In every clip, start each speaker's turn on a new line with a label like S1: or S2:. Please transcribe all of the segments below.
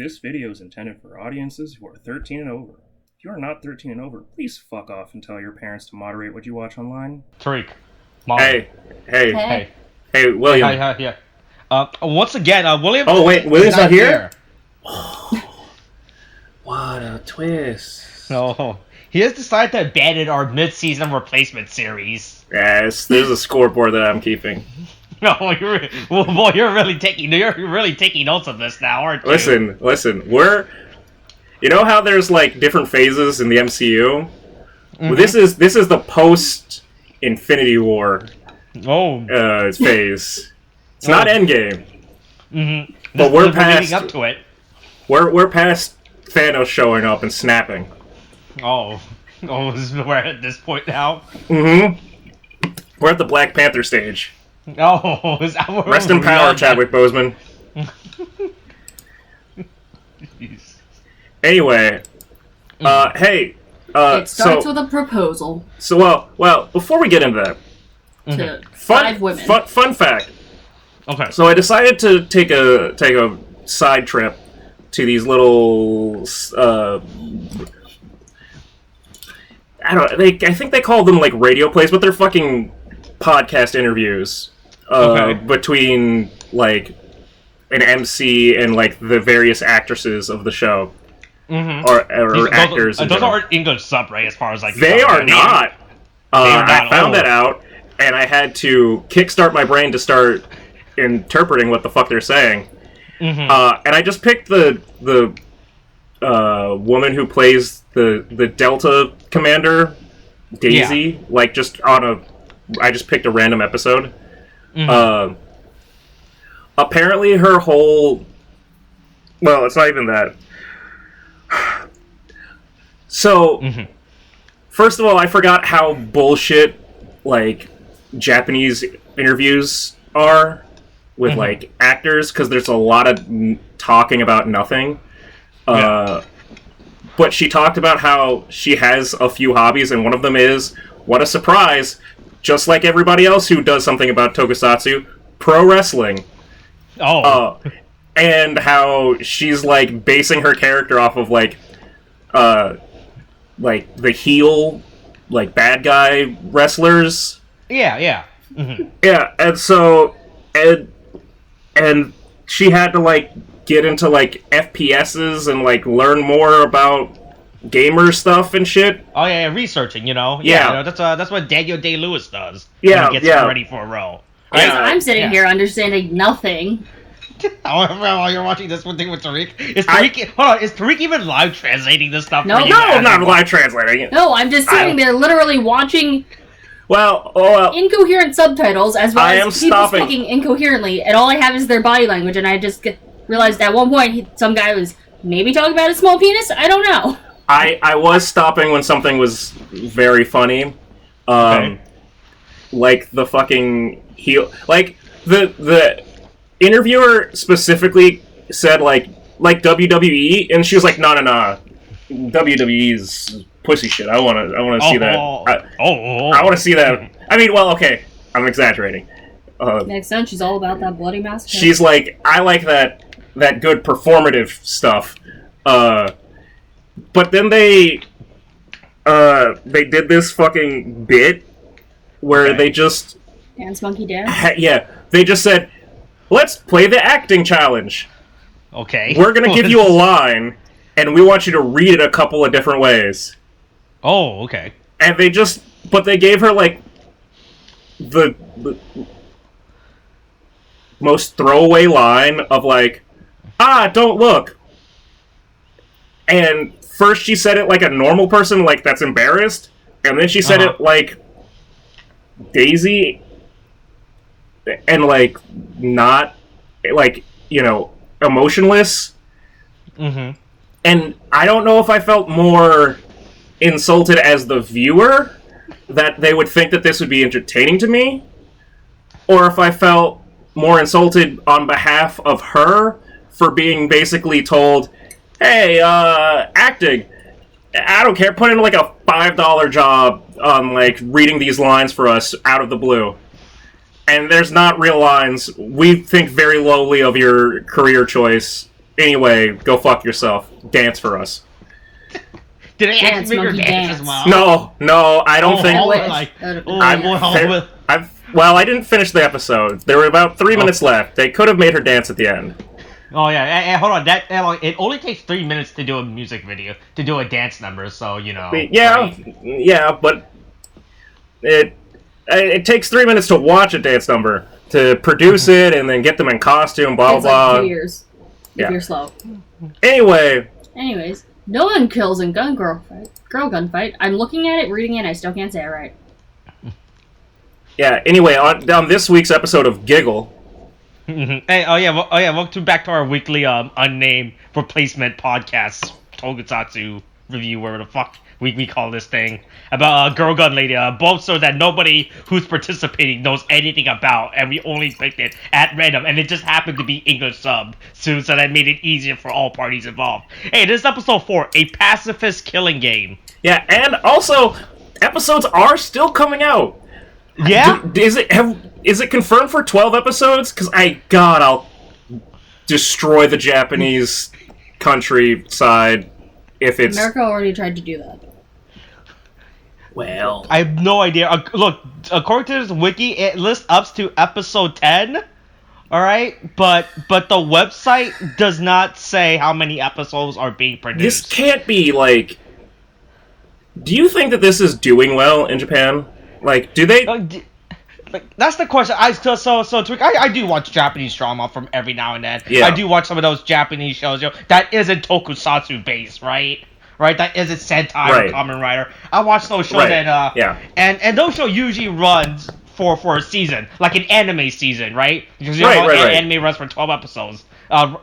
S1: This video is intended for audiences who are 13 and over. If you are not 13 and over, please fuck off and tell your parents to moderate what you watch online.
S2: Tariq, Molly.
S3: Hey,
S4: William.
S2: Yeah. Once again, William.
S4: Oh wait, William's not here.
S3: Oh, what a twist!
S2: No, he has decided to abandon our mid-season replacement series.
S4: Yes, there's a scoreboard that I'm keeping.
S2: No, you're really taking notes of this now, aren't you?
S4: Listen. You know how there's like different phases in the MCU? Mm-hmm. Well, this is the post Infinity War phase. It's not Endgame.
S2: Mm-hmm.
S4: But we're past
S2: leading up to it.
S4: We're past Thanos showing up and snapping.
S2: We're at this point now.
S4: Mm-hmm. We're at the Black Panther stage.
S2: Oh, is that where
S4: Rest in power, Chadwick Boseman. Anyway, hey.
S3: It starts with a proposal.
S4: So, well, before we get into that,
S3: to 5 women.
S4: Fun fact.
S2: Okay.
S4: So I decided to take a side trip to these little. I think they call them like radio plays, but they're fucking podcast interviews. Between like an MC and like the various actresses of the show, or actors.
S2: Those aren't English sub, right? As far as like
S4: they are not. I found that out, and I had to kickstart my brain to start interpreting what the fuck they're saying. And I just picked the woman who plays the Delta commander, Daisy. Like just I just picked a random episode. Apparently her whole... Well, it's not even that. So, first of all, I forgot how bullshit, like, Japanese interviews are with, like, actors, because there's a lot of talking about nothing. But she talked about how she has a few hobbies, and one of them is, what a surprise, just like everybody else who does something about tokusatsu, pro wrestling. And how she's like basing her character off of like the heel, like bad guy wrestlers.
S2: Yeah.
S4: Yeah, and so and she had to like get into like FPSs and like learn more about gamer stuff and shit.
S2: Researching,
S4: Yeah.
S2: That's what Daniel Day-Lewis does.
S4: Yeah,
S2: when he gets ready for a role.
S3: I'm sitting here understanding nothing.
S2: While you're watching this one thing with Tariq, is Tariq even live translating this stuff?
S3: No,
S4: I'm not live translating it.
S3: No, I'm just sitting there literally watching incoherent subtitles as well as people speaking incoherently, and all I have is their body language, and I just realized at one point some guy was maybe talking about a small penis? I don't know.
S4: I was stopping when something was very funny. Like the fucking heel... Like, the interviewer specifically said, like WWE, and she was like, no. WWE's pussy shit. I want to see that. I want to see that. I mean, well, okay. I'm exaggerating.
S3: Next time, she's all about that bloody mask.
S4: She's like, I like that good performative stuff. But then they did this fucking bit where they just...
S3: Dance Monkey Dance?
S4: Yeah. They just said, let's play the acting challenge.
S2: Okay.
S4: We're going to give you a line, and we want you to read it a couple of different ways.
S2: Oh, okay.
S4: And they gave her, like, the most throwaway line of, like, don't look. And first she said it like a normal person, like, that's embarrassed. And then she said it like Daisy... and, like, not, like, emotionless. And I don't know if I felt more insulted as the viewer, that they would think that this would be entertaining to me, or if I felt more insulted on behalf of her for being basically told, hey, acting, I don't care, put in, like, a $5 job on, like, reading these lines for us out of the blue. And there's not real lines. We think very lowly of your career choice. Anyway, go fuck yourself. Dance for us.
S2: Did they
S3: Dance,
S2: actually make her
S3: monkey,
S2: dance
S3: dance.
S2: as well?
S4: No, I don't think.
S3: I
S4: I didn't finish the episode. There were about 3 minutes left. They could have made her dance at the end.
S2: Oh yeah, hold on. It only takes 3 minutes to do a music video, to do a dance number. So
S4: Yeah, but it takes 3 minutes to watch a dance number, to produce it, and then get them in costume. Blah
S3: it's
S4: blah.
S3: like 2 years. If you're slow.
S4: Anyways,
S3: no one kills in girl gunfight. I'm looking at it, reading it, I still can't say it right.
S4: yeah. Anyway, on this week's episode of Giggle.
S2: Hey, welcome back to our weekly unnamed replacement podcast, tokusatsu review, whatever the fuck we call this thing, about Girl Gun Lady, both so that nobody who's participating knows anything about, and we only picked it at random, and it just happened to be English sub, so that made it easier for all parties involved. Hey, this is episode 4, A Pacifist Killing Game.
S4: Yeah, and also, episodes are still coming out.
S2: Yeah?
S4: Is it confirmed for 12 episodes? Because I'll destroy the Japanese countryside if it's...
S3: America already tried to do that.
S4: Well...
S2: I have no idea. Look, according to this wiki, it lists up to episode 10. Alright? But the website does not say how many episodes are being produced.
S4: This can't be, like... Do you think that this is doing well in Japan? Like, do they...
S2: That's the question. Tariq, I do watch Japanese drama from every now and then.
S4: Yeah.
S2: I do watch some of those Japanese shows, that isn't tokusatsu based, right? Right, that isn't Sentai or Kamen Rider. I watch those shows and those shows usually runs for a season, like an anime season, right? Because anime runs for 12 episodes.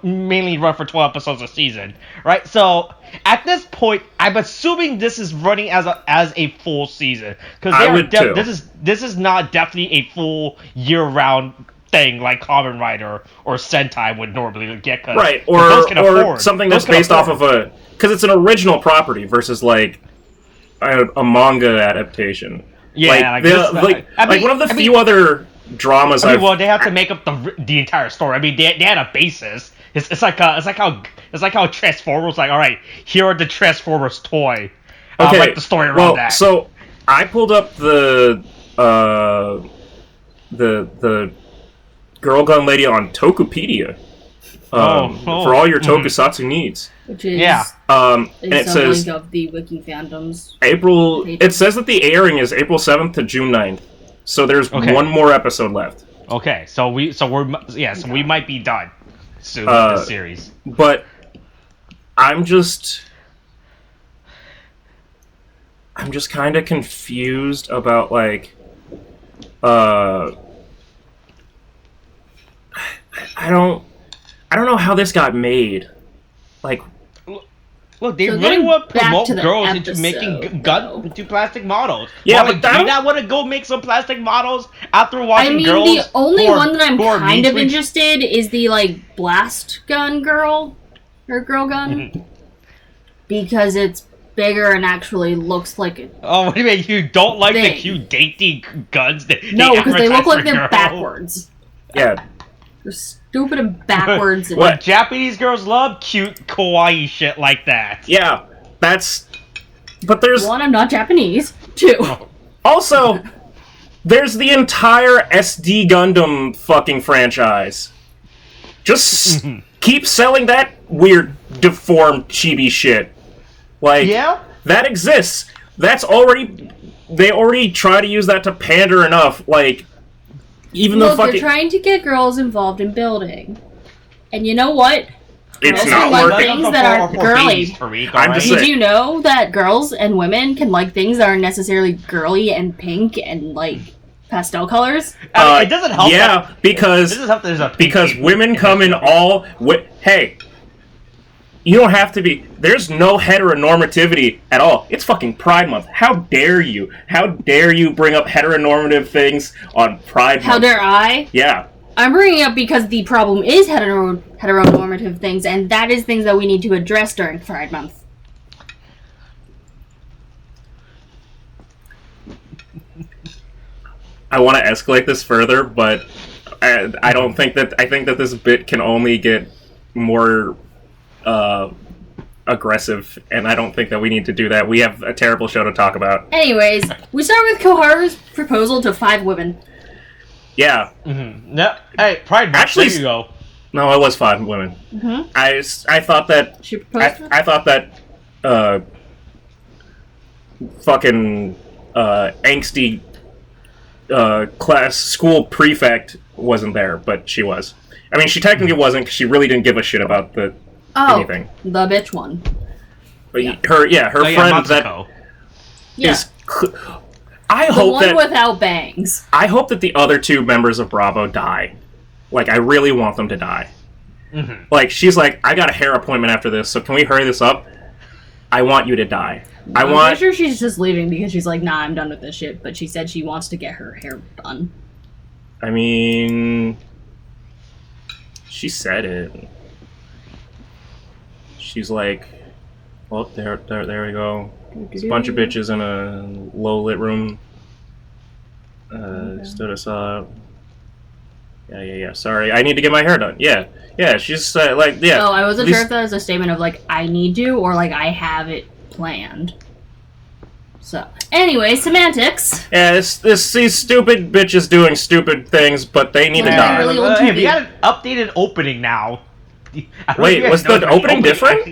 S2: Mainly run for 12 episodes a season, right? So at this point, I'm assuming this is running as a full season, because this is not definitely a full year-round thing like Kamen Rider or Sentai would normally get.
S4: Or something that's based off of because it's an original property versus like a manga adaptation.
S2: Yeah,
S4: one of the few other dramas.
S2: They have to make up the entire story. I mean, they had a basis. It's like how Transformers, like, all right, here are the Transformers toy. Like the story around that.
S4: So I pulled up the Girl Gun Lady on Tokupedia for all your tokusatsu needs.
S3: Which is
S4: and it says
S3: link of the wiki fandoms.
S4: It says that the airing is April 7th to June 9th. So there's one more episode left.
S2: Okay, so we might be done soon with this series.
S4: But I'm just kind of confused about like I don't know how this got made. Like,
S2: look, they really want to promote girls into making into plastic models.
S4: Yeah,
S2: but do you not want to go make some plastic models after watching girls?
S3: The only one that I'm kind of interested is the like blast gun girl or girl gun because it's bigger and actually looks like it.
S2: Oh, what do you mean? You don't like the cute dainty guns?
S3: No, because they look like they're backwards.
S4: Yeah.
S3: They're stupid and backwards. And
S2: what Japanese girls love? Cute, kawaii shit like that.
S4: Yeah, but there's...
S3: One, I'm not Japanese. Two.
S4: Also, there's the entire SD Gundam fucking franchise. Just keep selling that weird, deformed chibi shit. Like, that exists. That's already... They already try to use that to pander enough, like... Even though
S3: they're trying to get girls involved in building. And you know what?
S4: It's not working.
S3: Things that are girly. Did you know that girls and women can like things that are necessarily girly and pink and like pastel colors?
S2: It doesn't help.
S4: Yeah, because women come in all... Hey, you don't have to be... There's no heteronormativity at all. It's fucking Pride Month. How dare you? How dare you bring up heteronormative things on Pride Month?
S3: How dare I?
S4: Yeah.
S3: I'm bringing it up because the problem is heteronormative things, and that is things that we need to address during Pride Month.
S4: I want to escalate this further, but I don't think that... I think that this bit can only get more aggressive, and I don't think that we need to do that. We have a terrible show to talk about.
S3: Anyways, we start with Koharu's proposal to 5 women.
S4: Yeah.
S2: Mm-hmm. No, hey, Pride Month,
S4: actually,
S2: there you go.
S4: No, it was 5 women.
S3: Mm-hmm.
S4: I thought that...
S3: She proposed
S4: I thought that, fucking, angsty, school prefect wasn't there, but she was. I mean, she technically wasn't, because she really didn't give a shit about anything.
S3: The bitch one.
S4: But her friend
S2: Matsuko.
S4: is...
S3: The one without bangs.
S4: I hope that the other 2 members of Bravo die. Like, I really want them to die.
S2: Mm-hmm.
S4: Like, she's like, I got a hair appointment after this, so can we hurry this up? I want you to die.
S3: I'm pretty sure she's just leaving because she's like, nah, I'm done with this shit. But she said she wants to get her hair done.
S4: I mean... She said it. She's like... Well, there we go. There's a bunch of bitches in a low-lit room. Stood us up. Yeah. Sorry, I need to get my hair done. Yeah. She's like, yeah.
S3: Oh, I wasn't sure if that was a statement of like, I need to, or like, I have it planned. So, anyway, semantics.
S4: Yeah, these stupid bitches doing stupid things, but they need to die.
S3: Really
S2: Hey, we got an updated opening now.
S4: Wait, was the opening different?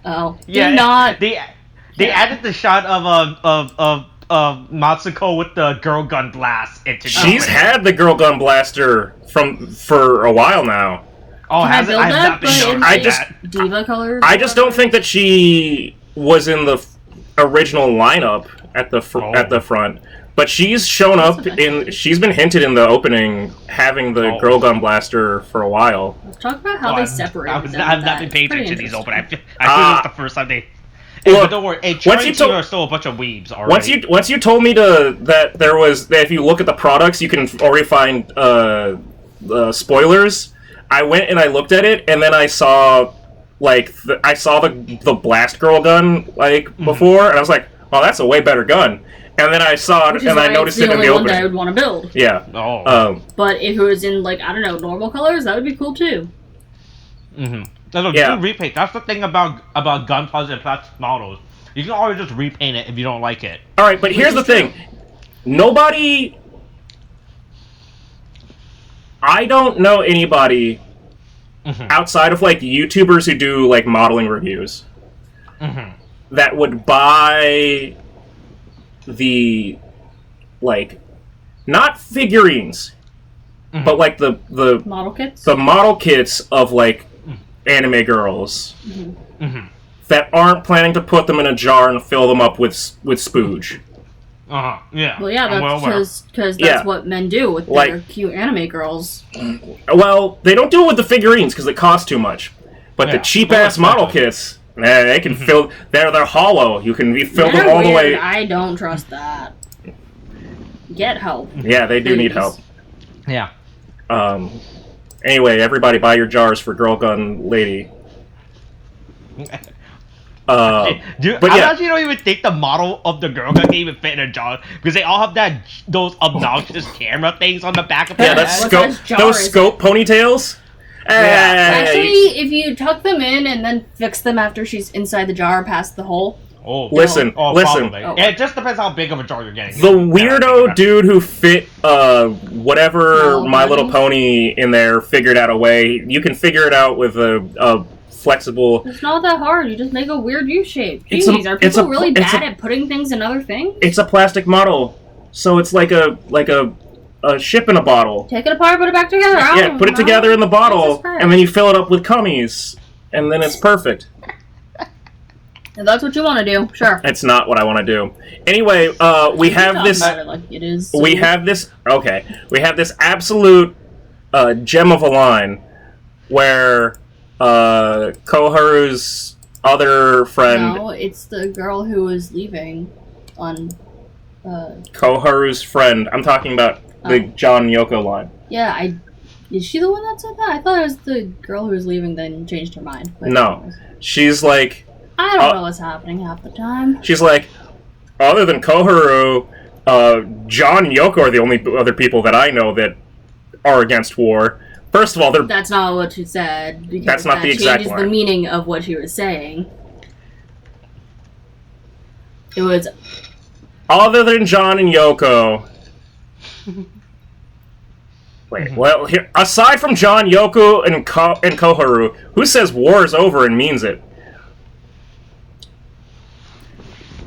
S3: Oh,
S2: yeah.
S3: Not.
S2: They added the shot of Matsuko with the girl gun blast into.
S4: She's had the girl gun blaster for a while now.
S2: Oh,
S3: Can
S2: has
S3: I build
S2: it?
S3: that? But
S4: I just
S3: diva colors.
S4: I just don't think that she was in the original lineup at the front. But she's shown up she's been hinted in the opening having the girl gun blaster for a while.
S3: Let's talk about how they separated them.
S2: I've not been paying attention to these open. I feel it's the first time they. But don't worry, are still a bunch of weebs already.
S4: Once you told me that if you look at the products, you can already find spoilers. I went and I looked at it, and then I saw the blast girl gun before, and I was like, oh, that's a way better gun. And then I saw it, and I noticed it in the opening.
S3: I would want to build.
S4: Yeah.
S2: Oh.
S3: But if it was in normal colors, that would be cool too.
S2: Mm-hmm. Do repaint. That's the thing about gunpowder and plastic models. You can always just repaint it if you don't like it.
S4: All right, but here's the thing. Nobody... I don't know anybody outside of, YouTubers who do, modeling reviews that would buy the, not figurines, but, the...
S3: Model kits?
S4: The model kits of, anime girls that aren't planning to put them in a jar and fill them up with spooge.
S2: Yeah.
S3: Well, yeah, that's because that's what men do with their cute anime girls.
S4: Well, they don't do it with the figurines because it costs too much. But the cheap-ass model kits, they can fill... They're hollow. You can fill them all the way...
S3: I don't trust that. Get help.
S4: Yeah, they do need help.
S2: Yeah.
S4: Anyway, everybody buy your jars for Girl Gun Lady.
S2: I actually don't even think the model of the girl gun can even fit in a jar because they all have those obnoxious camera things on the back of their head.
S4: Those scope ponytails.
S3: Yeah. Actually, if you tuck them in and then fix them after she's inside the jar past the hole.
S4: Listen.
S2: It just depends how big of a jar you're getting.
S4: The weirdo dude who fit whatever My Little Pony in there figured out a way. You can figure it out with a flexible...
S3: It's not that hard. You just make a weird U-shape. Jeez, are people really bad at putting things in other things?
S4: It's a plastic model, so it's like a ship in a bottle.
S3: Take it apart, put it back together.
S4: Yeah, put it together in the bottle, and then you fill it up with cummies, and then it's perfect.
S3: If that's what you want to do, sure.
S4: It's not what I want to do. Anyway, we have this... We have this absolute gem of a line where Koharu's other friend...
S3: No, it's the girl who was leaving on...
S4: Koharu's friend. I'm talking about the John Yoko line.
S3: Yeah, is she the one that said that? I thought it was the girl who was leaving then changed her mind.
S4: No. She's like...
S3: I don't know what's happening half the time.
S4: She's like, other than Koharu, John and Yoko are the only other people that I know that are against war. First of all,
S3: that's not what she said. Because
S4: that's not the exact line.
S3: Changes the meaning of what she was saying. It was...
S4: Other than John and Yoko... Wait, well, here, aside from John, Yoko, and Koharu, who says war is over and means it?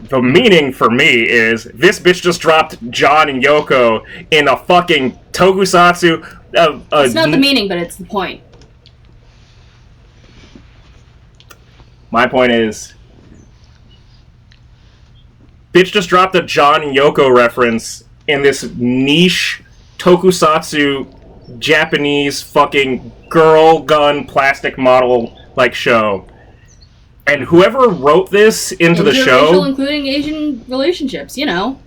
S4: The meaning for me is, this bitch just dropped John and Yoko in a fucking tokusatsu...
S3: it's not the meaning, but it's the point.
S4: My point is... Bitch just dropped a John and Yoko reference in this niche tokusatsu Japanese fucking girl gun plastic model like show. And whoever wrote this into the show...
S3: including Asian relationships, you know.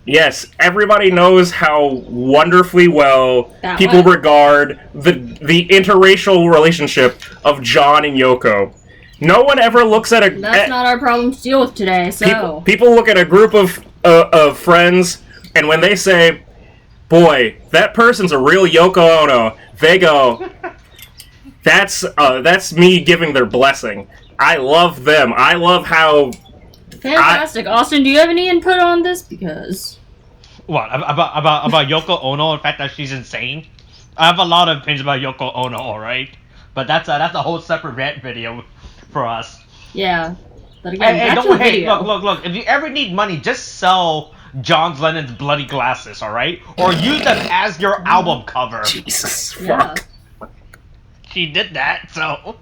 S4: Yes, everybody knows how wonderfully well people regard the interracial relationship of John and Yoko. No one ever looks at a...
S3: That's not our problem to deal with today, so...
S4: People look at a group of friends, and when they say, boy, that person's a real Yoko Ono, they go, that's me giving their blessing. I love them. I love how...
S3: Fantastic. Austin, do you have any input on this? Because...
S2: What? About Yoko Ono, the fact that she's insane? I have a lot of opinions about Yoko Ono, alright? But that's a whole separate rant video for us.
S3: Yeah. But again,
S2: look. If you ever need money, just sell John Lennon's bloody glasses, alright? Or use them as your album cover.
S4: Jesus, fuck.
S3: Yeah.
S2: She did that, so...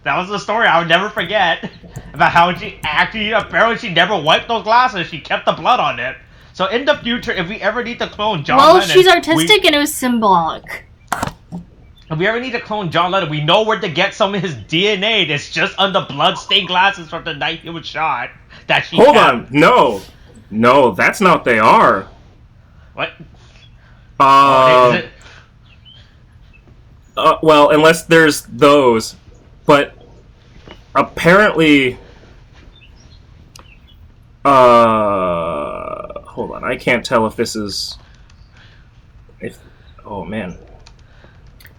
S2: That was the story I would never forget. About how she actually, apparently she never wiped those glasses, she kept the blood on it. So in the future, if we ever need to clone John Lennon...
S3: Well, she's artistic and it was symbolic.
S2: If we ever need to clone John Lennon, we know where to get some of his DNA that's just on the blood-stained glasses from the night he was shot. That she
S4: Hold on, no. No, that's not what they are.
S2: What?
S4: Is it? Well, unless there's those. But apparently... hold on, I can't tell if this is... Oh, man.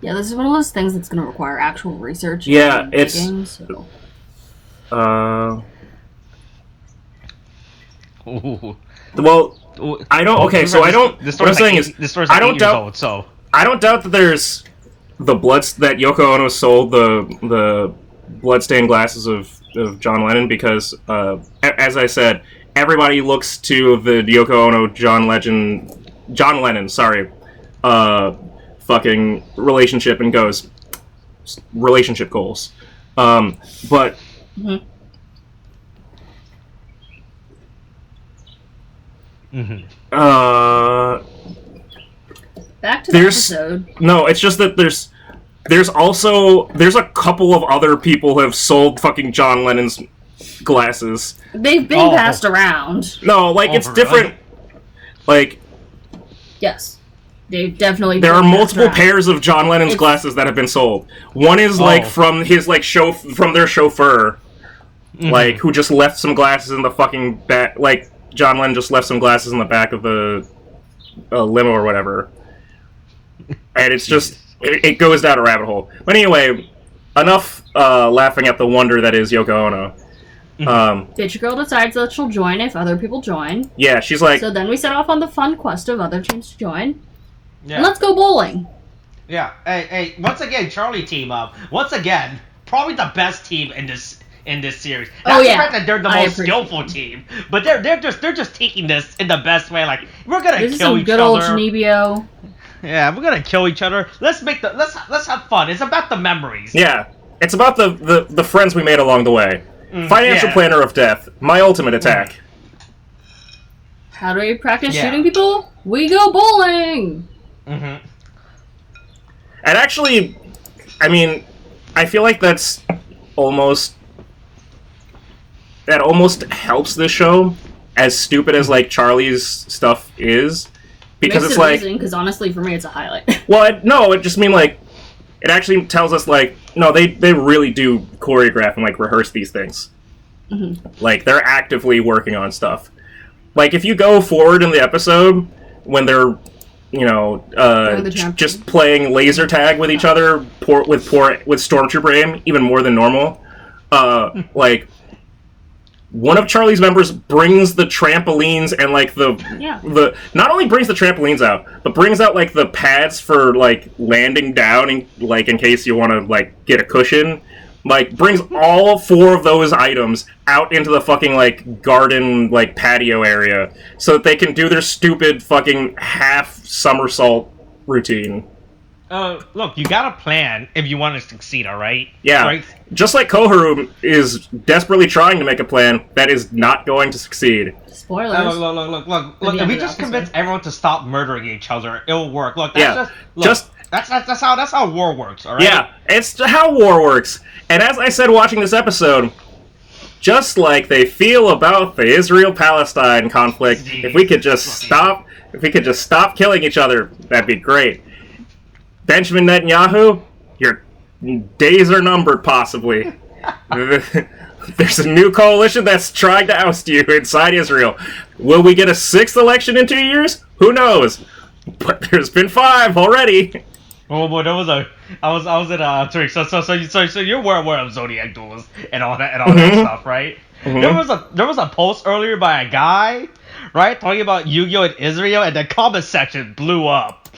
S3: Yeah, this is one of those things that's going to require actual research.
S4: Yeah, it's...
S3: Digging, so.
S4: Well, I don't... Okay, so I don't... What I'm saying is... I don't doubt...
S2: So
S4: I don't doubt that there's... The bloods that Yoko Ono sold the bloodstained glasses of John Lennon because, as I said, everybody looks to the Yoko Ono John Lennon, fucking relationship and goes, relationship goals. But
S3: Mm-hmm. Back to the episode.
S4: No, it's just that there's a couple of other people who have sold fucking John Lennon's glasses.
S3: They've been passed around.
S4: No, like it's different. Like,
S3: yes, they've definitely.
S4: There are multiple pairs of John Lennon's glasses that have been sold. One is like from his from their chauffeur, like who just left some glasses in the fucking back. Like John Lennon just left some glasses in the back of the limo or whatever. And it's just, it goes down a rabbit hole. But anyway, enough laughing at the wonder that is Yoko Ono.
S3: Bitch Girl decides that she'll join if other people join.
S4: Yeah, she's like...
S3: So then we set off on the fun quest of other teams to join. Yeah. And let's go bowling.
S2: Yeah. Hey, once again, Charlie team up. Once again, probably the best team in this series. Not the fact that they're the most skillful team, but they're just taking this in the best way. Like, we're gonna kill each other. This is some good old Genebio. Yeah, we're gonna kill each other. Let's have fun. It's about the memories.
S4: Yeah, it's about the friends we made along the way. Financial planner of death. My ultimate attack.
S3: How do we practice shooting people? We go bowling.
S4: And actually, I mean, I feel like that almost helps this show. As stupid as like Charlie's stuff is. Because it's like,
S3: because honestly, for me, it's a highlight.
S4: Well, no, it just mean like, it actually tells us like, no, they really do choreograph and like rehearse these things. Like they're actively working on stuff. Like if you go forward in the episode when they're just playing laser tag with each other with stormtrooper aim, even more than normal. Like, one of Charlie's members brings the trampolines and like the not only brings the trampolines out, but brings out like the pads for like landing down and like in case you want to like get a cushion. Like, brings all 4 of those items out into the fucking, like, garden, like, patio area so that they can do their stupid fucking half somersault routine.
S2: Look, you got a plan if you want to succeed, alright?
S4: Yeah. Right? Just like Koharu is desperately trying to make a plan that is not going to succeed.
S3: Spoilers.
S2: Look. If we just convince everyone to stop murdering each other, it'll work. Look, that's how war works, alright?
S4: Yeah, it's how war works. And as I said watching this episode, just like they feel about the Israel-Palestine conflict, if we could just stop killing each other, that'd be great. Benjamin Netanyahu, your days are numbered, possibly. There's a new coalition that's trying to oust you inside Israel. Will we get a 6th election in 2 years? Who knows? But there's been 5 already.
S2: Oh boy, that was I was at Tariq. So you're aware of Zodiac duels and all that stuff, right? Mm-hmm. There was a post earlier by a guy, right, talking about Yu-Gi-Oh! In Israel, and the comment section blew up.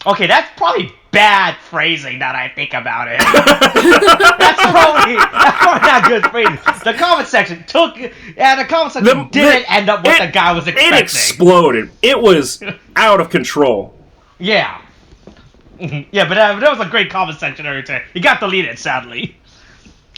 S2: Okay, that's probably bad phrasing that I think about it. that's probably not good phrasing. The comment section didn't end up what the guy was expecting.
S4: It exploded. It was out of control.
S2: Yeah. Yeah, but there was a great comment section every time. It got deleted, sadly.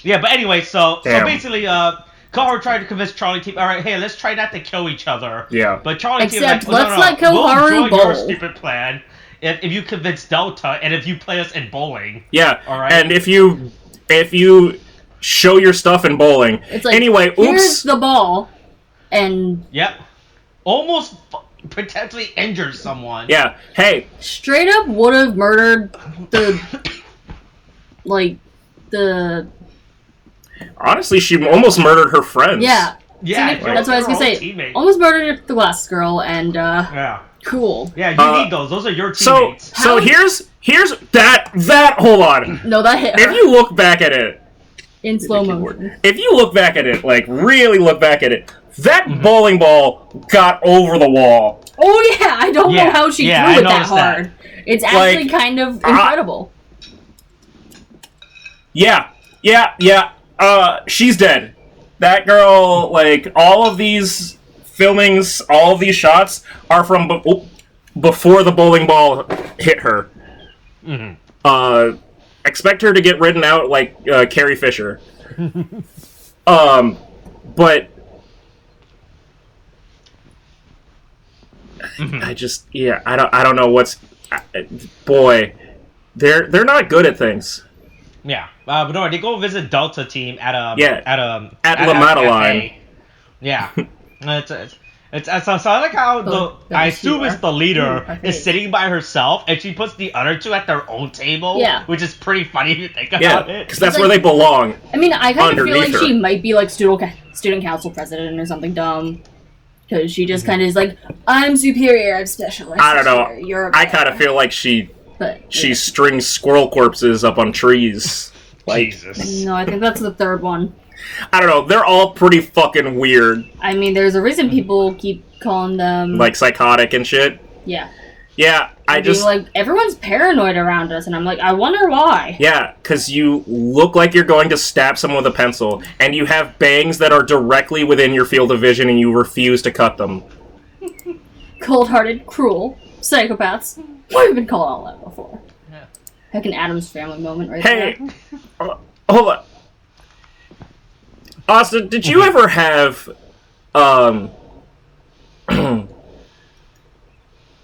S2: Yeah, but anyway, so basically, Koharu tried to convince Charlie Team, alright, hey, let's try not to kill each other.
S4: Yeah.
S2: But Charlie Team
S3: let's let Koharu
S2: bowl. Your stupid plan if you convince Delta and if you play us in bowling.
S4: Yeah,
S2: alright?
S4: And if you show your stuff in bowling.
S3: It's like,
S4: anyway, oops.
S3: Here's the ball, and...
S2: Yep. Almost... potentially injure someone.
S4: Yeah. Hey.
S3: Straight up would have murdered the...
S4: Honestly, she almost murdered her friends.
S3: Yeah.
S2: Yeah.
S3: That's what I was gonna say. Teammate. Almost murdered the glasses girl, and,
S2: yeah.
S3: Cool.
S2: Yeah, you need those. Those are your teammates.
S4: So here's that, hold on.
S3: No, that hit her.
S4: If you look back at it...
S3: in slow motion.
S4: If you look back at it, like, really look back at it, that bowling ball got over the wall.
S3: Oh, yeah, I don't know how she threw it that hard. It's actually kind of incredible.
S4: Yeah. She's dead. That girl, like, all of these filmings, all of these shots are from before the bowling ball hit her. Mm-hmm. Expect her to get ridden out like Carrie Fisher. But I don't know what's boy. They're not good at things.
S2: Yeah, but no, they go visit Delta Team at La
S4: Madeline.
S2: Yeah, it's so I like how I assume it's the leader is sitting by herself and she puts the other 2 at their own table.
S3: Yeah,
S2: which is pretty funny if you think about it.
S4: Because that's where they belong.
S3: I mean, I kind of feel like she might be like student council president or something dumb. Because she just kind of is like, I'm superior, I'm special.
S4: I don't know. I kind of feel like she strings squirrel corpses up on trees. Like,
S2: Jesus.
S3: No, I think that's the 3rd one.
S4: I don't know. They're all pretty fucking weird.
S3: I mean, there's a reason people keep calling them...
S4: like, psychotic and shit?
S3: Yeah.
S4: Yeah,
S3: like, everyone's paranoid around us, and I'm like, I wonder why.
S4: Yeah, because you look like you're going to stab someone with a pencil, and you have bangs that are directly within your field of vision, and you refuse to cut them.
S3: Cold-hearted, cruel, psychopaths. We've been called all that before. Yeah. Heck, an Addams Family moment right there.
S4: Hey! Hold on. Austin, did you ever have,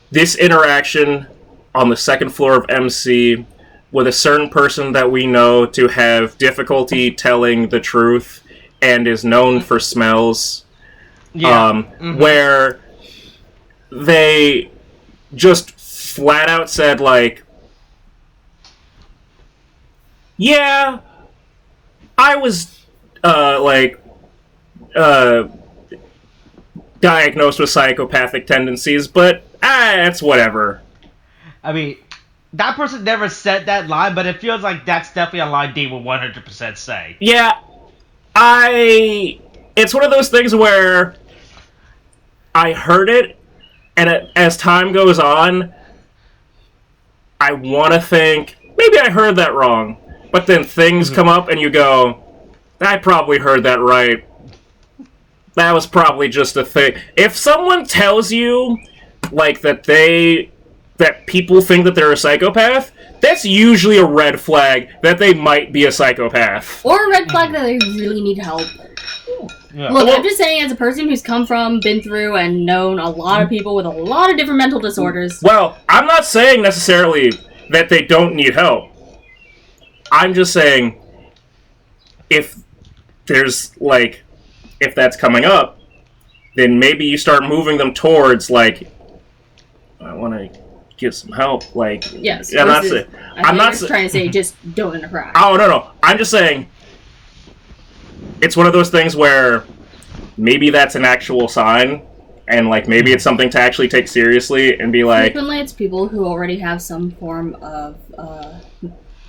S4: this interaction on the 2nd floor of MC with a certain person that we know to have difficulty telling the truth and is known for smells? Yeah. Where they just flat out said, like, yeah, I was, diagnosed with psychopathic tendencies, but it's whatever.
S2: I mean, that person never said that line, but it feels like that's definitely a line they would 100% say.
S4: Yeah, it's one of those things where I heard it, and as time goes on, I want to think, maybe I heard that wrong. But then things come up and you go, I probably heard that right. That was probably just a thing. If someone tells you, like, that people think that they're a psychopath, that's usually a red flag that they might be a psychopath.
S3: Or a red flag that they really need help. Yeah. Look, I'm just saying, as a person who's been through, and known a lot of people with a lot of different mental disorders.
S4: Well, I'm not saying necessarily that they don't need help. I'm just saying, if that's coming up, then maybe you start moving them towards, like, I want to get some help. Like,
S3: yes,
S4: I'm not
S3: trying to say just don't interact.
S4: Oh, no. I'm just saying, it's one of those things where maybe that's an actual sign, and, like, maybe it's something to actually take seriously and be like...
S3: Frequently, it's people who already have some form of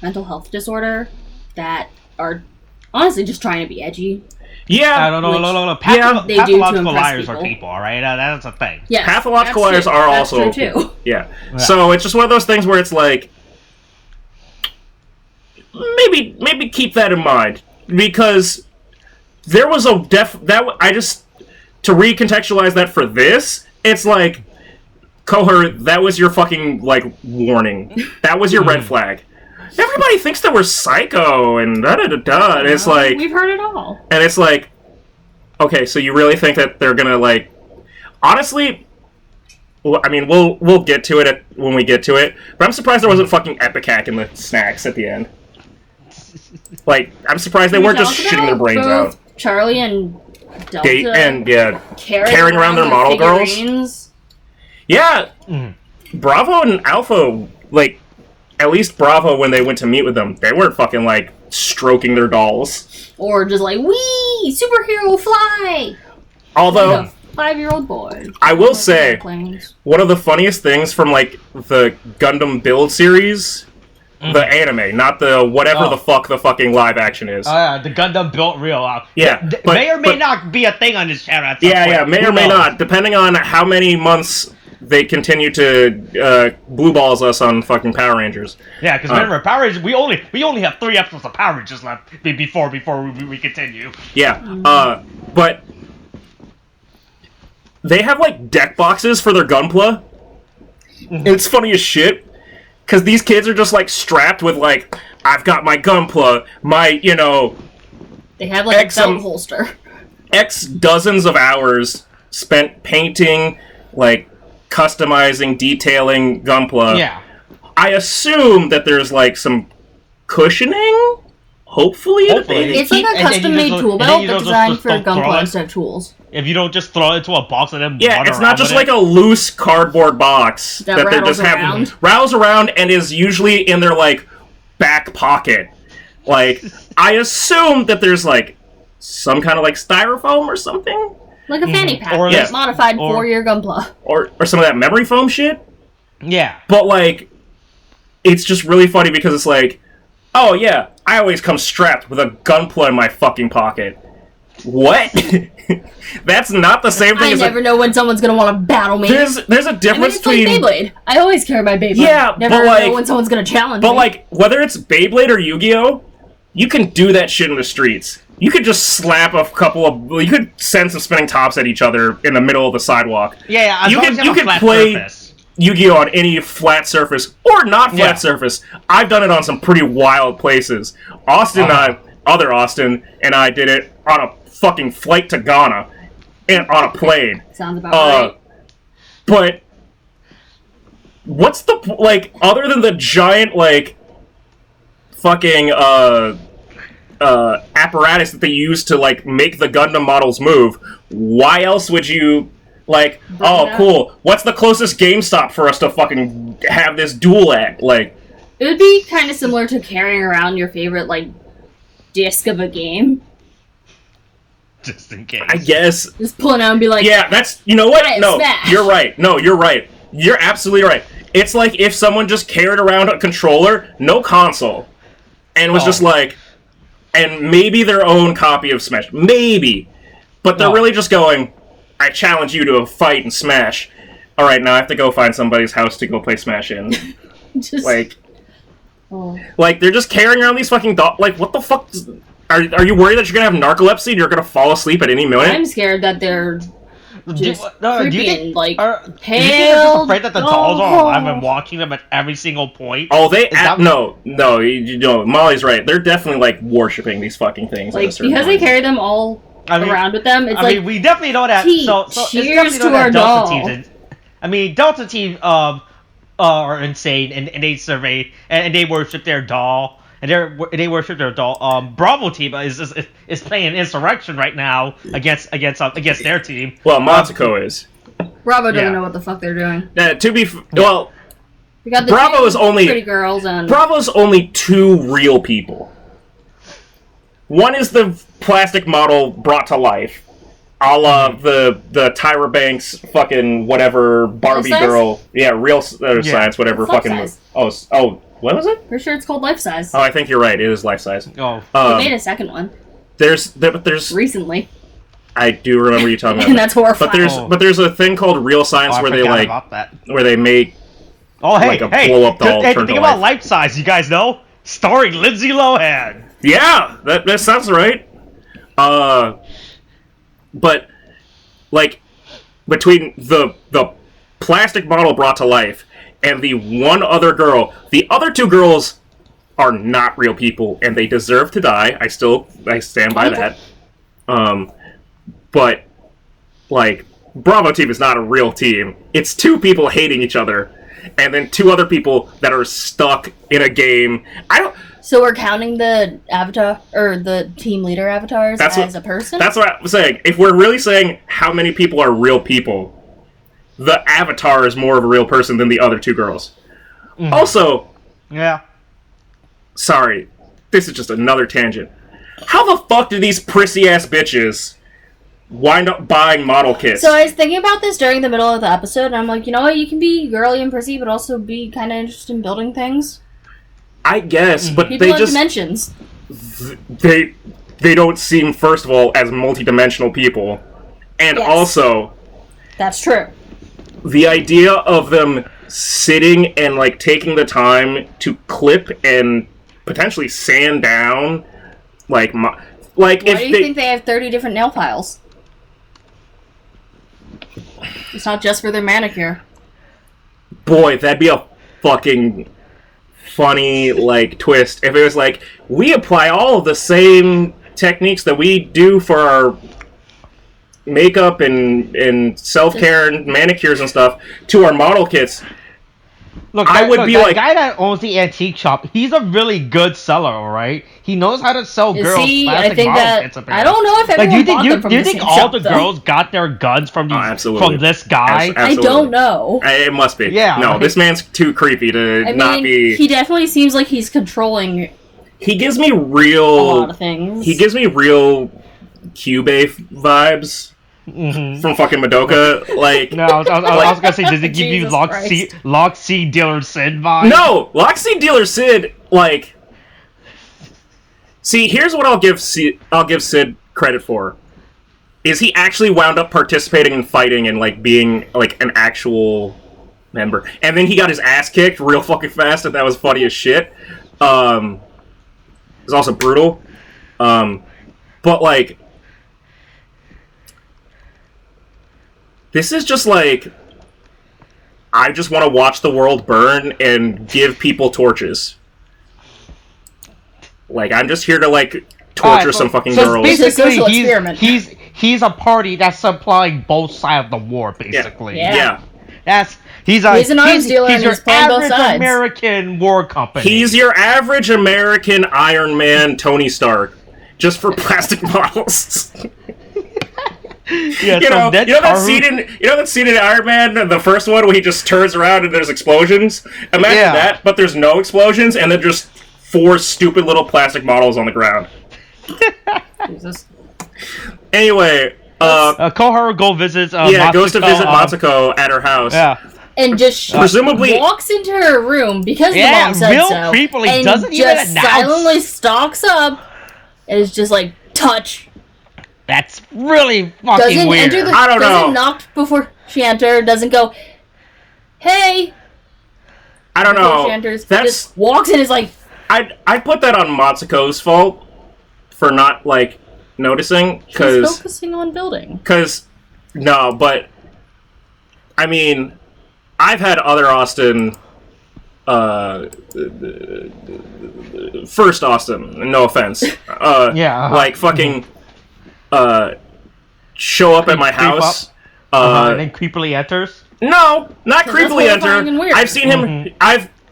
S3: mental health disorder that are honestly just trying to be edgy.
S4: Yeah.
S2: No. Pathological liars are people, alright? That's a thing.
S3: Yes,
S4: pathological liars are also people. Yeah. So it's just one of those things where it's like, maybe keep that in mind, because there was to recontextualize that for this, it's like, Kohler, that was your fucking, like, warning. That was your red flag. Everybody thinks that we're psycho and da-da-da-da, and it's like...
S3: We've heard it all.
S4: And it's like, okay, so you really think that they're gonna, like... Honestly, I mean, we'll get to it when we get to it, but I'm surprised there wasn't fucking Epicac in the snacks at the end. Like, I'm surprised they weren't just shitting their brains out.
S3: Charlie and Delta...
S4: And, yeah, carrying around their model girls. Yeah, Bravo and Alpha, like... At least Bravo, when they went to meet with them, they weren't fucking, like, stroking their dolls.
S3: Or just like, wee! Superhero fly!
S4: Although...
S3: Like a 5-year-old boy.
S4: I will say, one of the funniest things from, like, the Gundam Build series, the anime, not the whatever the fuck the fucking live action is.
S2: Oh, yeah, the Gundam Built Real.
S4: Yeah.
S2: May or may not be a thing on this channel at some point.
S4: Yeah, may or may not, depending on how many months... they continue to blue balls us on fucking Power Rangers.
S2: Yeah, because remember, Power Rangers, we only have 3 episodes of Power Rangers left before we continue.
S4: Yeah, but they have, like, deck boxes for their Gunpla. It's funny as shit, because these kids are just, like, strapped with, like, I've got my Gunpla, my, you know...
S3: They have, like, a belt holster.
S4: X dozens of hours spent painting, like... customizing, detailing Gunpla.
S2: Yeah.
S4: I assume that there's, like, some cushioning? Hopefully.
S3: It's like a custom-made tool belt that's designed for Gunpla instead of tools.
S2: If you don't just throw it into a box and then
S4: it's not just like a loose cardboard box that they're just having rattles around and is usually in their, like, back pocket. Like, I assume that there's, like, some kind of, like, styrofoam or something?
S3: Like a fanny pack, modified for your Gunpla. Or
S4: some of that memory foam shit?
S2: Yeah.
S4: But, like, it's just really funny because it's like, oh, yeah, I always come strapped with a Gunpla in my fucking pocket. What? That's not the same thing
S3: I never know when someone's gonna want to battle me.
S4: There's a difference between...
S3: Like Beyblade. I always carry my Beyblade.
S4: Yeah,
S3: never know when someone's gonna challenge me.
S4: But, like, whether it's Beyblade or Yu-Gi-Oh!, you can do that shit in the streets. You could just slap a couple of... You could send some spinning tops at each other in the middle of the sidewalk.
S2: Yeah,
S4: you can play surface. Yu-Gi-Oh! On any flat surface, or not flat surface. I've done it on some pretty wild places. Other Austin, and I did it on a fucking flight to Ghana. And on a plane.
S3: Sounds about right.
S4: But... What's the... Like, other than the giant, like... Fucking, apparatus that they use to, like, make the Gundam models move, why else would you, like, cool, what's the closest GameStop for us to fucking have this duel at? Like,
S3: it would be kind of similar to carrying around your favorite, like, disc of a game.
S2: Just in case.
S4: I guess.
S3: Just pull it out and be like...
S4: Yeah, that's... You know what? No, you're right. You're absolutely right. It's like if someone just carried around a controller, no console, and was just like, and maybe their own copy of Smash, maybe, but they're really just going, I challenge you to a fight in Smash. All right, now I have to go find somebody's house to go play Smash in.
S3: Just...
S4: Like, they're just carrying around these fucking like, what the fuck? Are you worried that you're gonna have narcolepsy and you're gonna fall asleep at any minute?
S3: I'm scared that they're just creepy,
S2: do you think,
S3: like,
S2: pale. Do you think
S3: they're
S2: just afraid that the dolls are alive and watching them at every single point?
S4: Oh, no, Molly's right. They're definitely, like, worshipping these fucking things.
S3: Like, because they carry them all around with them, it's like,
S2: we definitely know that.
S3: Cheers to our doll.
S2: Delta Team are insane, and they survey and they worship their doll, and they worship their doll. Bravo Team is playing insurrection right now against their team.
S4: Well, Matsuko is.
S3: Bravo doesn't know what the fuck they're doing.
S4: Well,
S3: we got the
S4: Bravo is only
S3: pretty girls and
S4: Bravo's only 2 real people. One is the plastic model brought to life. A la the Tyra Banks fucking whatever Barbie girl. Yeah, real size, whatever fucking... Size. Oh, what was it?
S3: For sure it's called life size.
S4: Oh, I think you're right. It is life size.
S2: Oh.
S3: They made a second one.
S4: There's...
S3: Recently.
S4: I do remember you talking about
S3: and that's horrifying.
S4: But there's a thing called real science where they like... Where they make... like a blow-up doll
S2: hey,
S4: turn
S2: think
S4: to
S2: about
S4: life.
S2: Life Size, you guys know? Starring Lindsay Lohan.
S4: Yeah! That sounds right. But, like, between the plastic model brought to life and the one other girl, the other 2 girls are not real people, and they deserve to die. I stand by that. But, like, Bravo Team is not a real team. It's 2 people hating each other, and then 2 other people that are stuck in a game.
S3: So we're counting the avatar, or the team leader avatars as a person?
S4: That's what I'm saying. If we're really saying how many people are real people, the avatar is more of a real person than the other 2 girls. Mm-hmm. Also...
S2: Yeah.
S4: Sorry. This is just another tangent. How the fuck do these prissy-ass bitches wind up buying model kits?
S3: So I was thinking about this during the middle of the episode, and I'm like, you know what? You can be girly and prissy, but also be kind of interested in building things.
S4: I guess, but
S3: people
S4: they
S3: have
S4: just...
S3: dimensions.
S4: They don't seem, first of all, as multidimensional people. And also...
S3: That's true.
S4: The idea of them sitting and, like, taking the time to clip and potentially sand down, like... Why do you
S3: think they have 30 different nail files? It's not just for their manicure.
S4: Boy, that'd be a fucking... funny, like, twist if it was like, we apply all of the same techniques that we do for our makeup and self-care and manicures and stuff to our model kits.
S2: Look, that guy that owns the antique shop, he's a really good seller, alright? He knows how to sell girls plastic model kits.
S3: I don't know if everyone
S2: do you think all the girls got their guns from this guy?
S3: I don't know.
S4: It must be.
S2: Yeah.
S4: No, this man's too creepy to not be...
S3: He definitely seems like he's controlling
S4: He gives me real...
S3: a lot of things.
S4: He gives me real Cube vibes. Mm-hmm. From fucking Madoka, like...
S2: No, I was gonna say, does it give you Lock C Dealer Sid vibes?
S4: No! Lock C Dealer Sid, like... See, here's what I'll give Sid credit for. Is he actually wound up participating in fighting and, like, being, like, an actual member. And then he got his ass kicked real fucking fast, and that was funny as shit. It was also brutal. But, like... This is just like, I just want to watch the world burn and give people torches. Like, I'm just here to, like, torture some fucking girls.
S2: Basically, he's a party that's supplying both sides of the war, basically.
S3: Yeah.
S2: He's
S3: an arms dealer and he's playing both sides.
S2: American war company.
S4: He's your average American Iron Man Tony Stark, just for plastic models.
S2: Yeah,
S4: you know that scene in Iron Man, the first one, where he just turns around and there's explosions? Imagine that, but there's no explosions, and then just 4 stupid little plastic models on the ground.
S3: Jesus.
S4: Anyway,
S2: Koharu goes to visit
S4: Matsuko at her house.
S2: Yeah.
S3: and just
S4: presumably
S3: walks into her room because the mom said
S2: real
S3: so,
S2: creepily,
S3: and
S2: doesn't
S3: just
S2: even announce.
S3: silently stalks up and is just like, touch.
S2: That's really fucking
S3: Doesn't
S2: weird.
S3: enter the,
S4: I don't know.
S3: Doesn't knock before she enters. Doesn't go, hey.
S4: I don't know.
S3: She enters. Just walks and is like.
S4: I put that on Matsuko's fault for not like noticing because
S3: she's focusing on building.
S4: No, but I mean, I've had other Austin. First Austin, no offense. Like fucking show up at my house.
S2: And then creepily enters?
S4: No, not creepily enter. I've seen him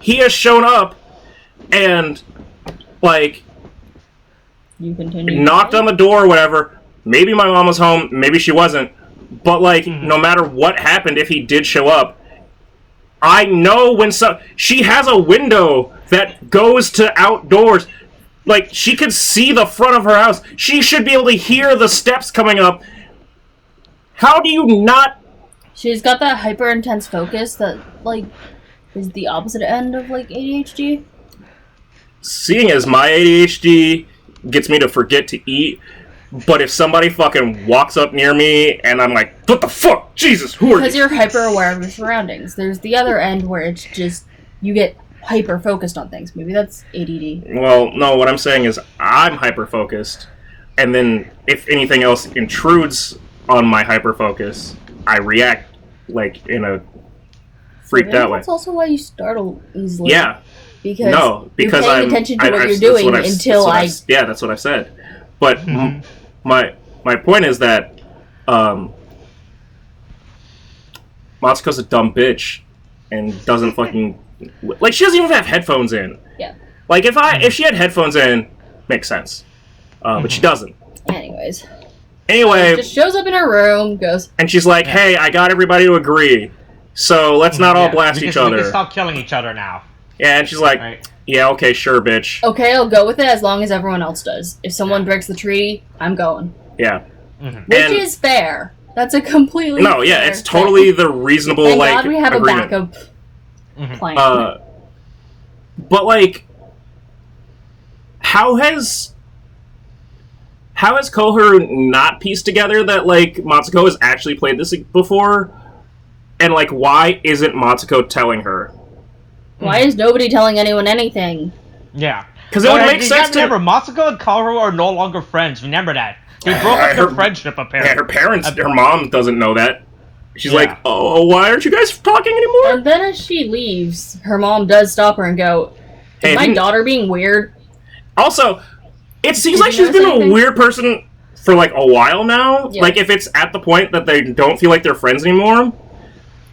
S4: he has shown up and like
S3: you continue
S4: knocked on the door or whatever. Maybe my mom was home, maybe she wasn't. But like no matter what happened, if he did show up, I know when she has a window that goes to outdoors. Like, she could see the front of her house. She should be able to hear the steps coming up. How do you not...
S3: She's got that hyper-intense focus that, like, is the opposite end of, like, ADHD.
S4: Seeing as my ADHD gets me to forget to eat, but if somebody fucking walks up near me and I'm like, what the fuck? Jesus, who are you?
S3: Because you're hyper-aware of your surroundings. There's the other end where it's just, you get hyper-focused on things. Maybe that's ADD.
S4: Well, no, what I'm saying is I'm hyper-focused, and then if anything else intrudes on my hyper-focus, I react, like, in a freaked out way.
S3: That's also why you startle easily.
S4: Yeah.
S3: Because you're paying
S4: I'm
S3: attention to what you're doing until
S4: yeah, that's what I've said. But my point is that Matsuko's a dumb bitch and doesn't fucking... Like, she doesn't even have headphones in.
S3: Yeah.
S4: Like, if she had headphones in, makes sense. But she doesn't.
S3: Anyway.
S4: She
S3: just shows up in her room, goes...
S4: And she's like, hey, I got everybody to agree, so let's not all blast each other.
S2: We can stop killing each other now.
S4: Yeah, and she's like, yeah, okay, sure, bitch.
S3: Okay, I'll go with it as long as everyone else does. If someone breaks the treaty, I'm going.
S4: Yeah.
S3: Which is fair. That's a completely
S4: No, yeah, it's totally the reasonable,
S3: Thank
S4: like,
S3: God we have
S4: agreement.
S3: a backup plan.
S4: But, like, how has Koharu not pieced together that, like, Matsuko has actually played this before? And, like, why isn't Matsuko telling her?
S3: Why is nobody telling anyone anything?
S2: Yeah.
S4: Because it would make sense to...
S2: Remember, Matsuko and Koharu are no longer friends. Remember that. They broke up their friendship, apparently.
S4: Yeah, her mom doesn't know that. She's like, oh, why aren't you guys talking anymore?
S3: And then as she leaves, her mom does stop her and go, is my daughter being weird?
S4: Also, it seems like she's been a weird person for, like, a while now. Yeah. Like, if it's at the point that they don't feel like they're friends anymore.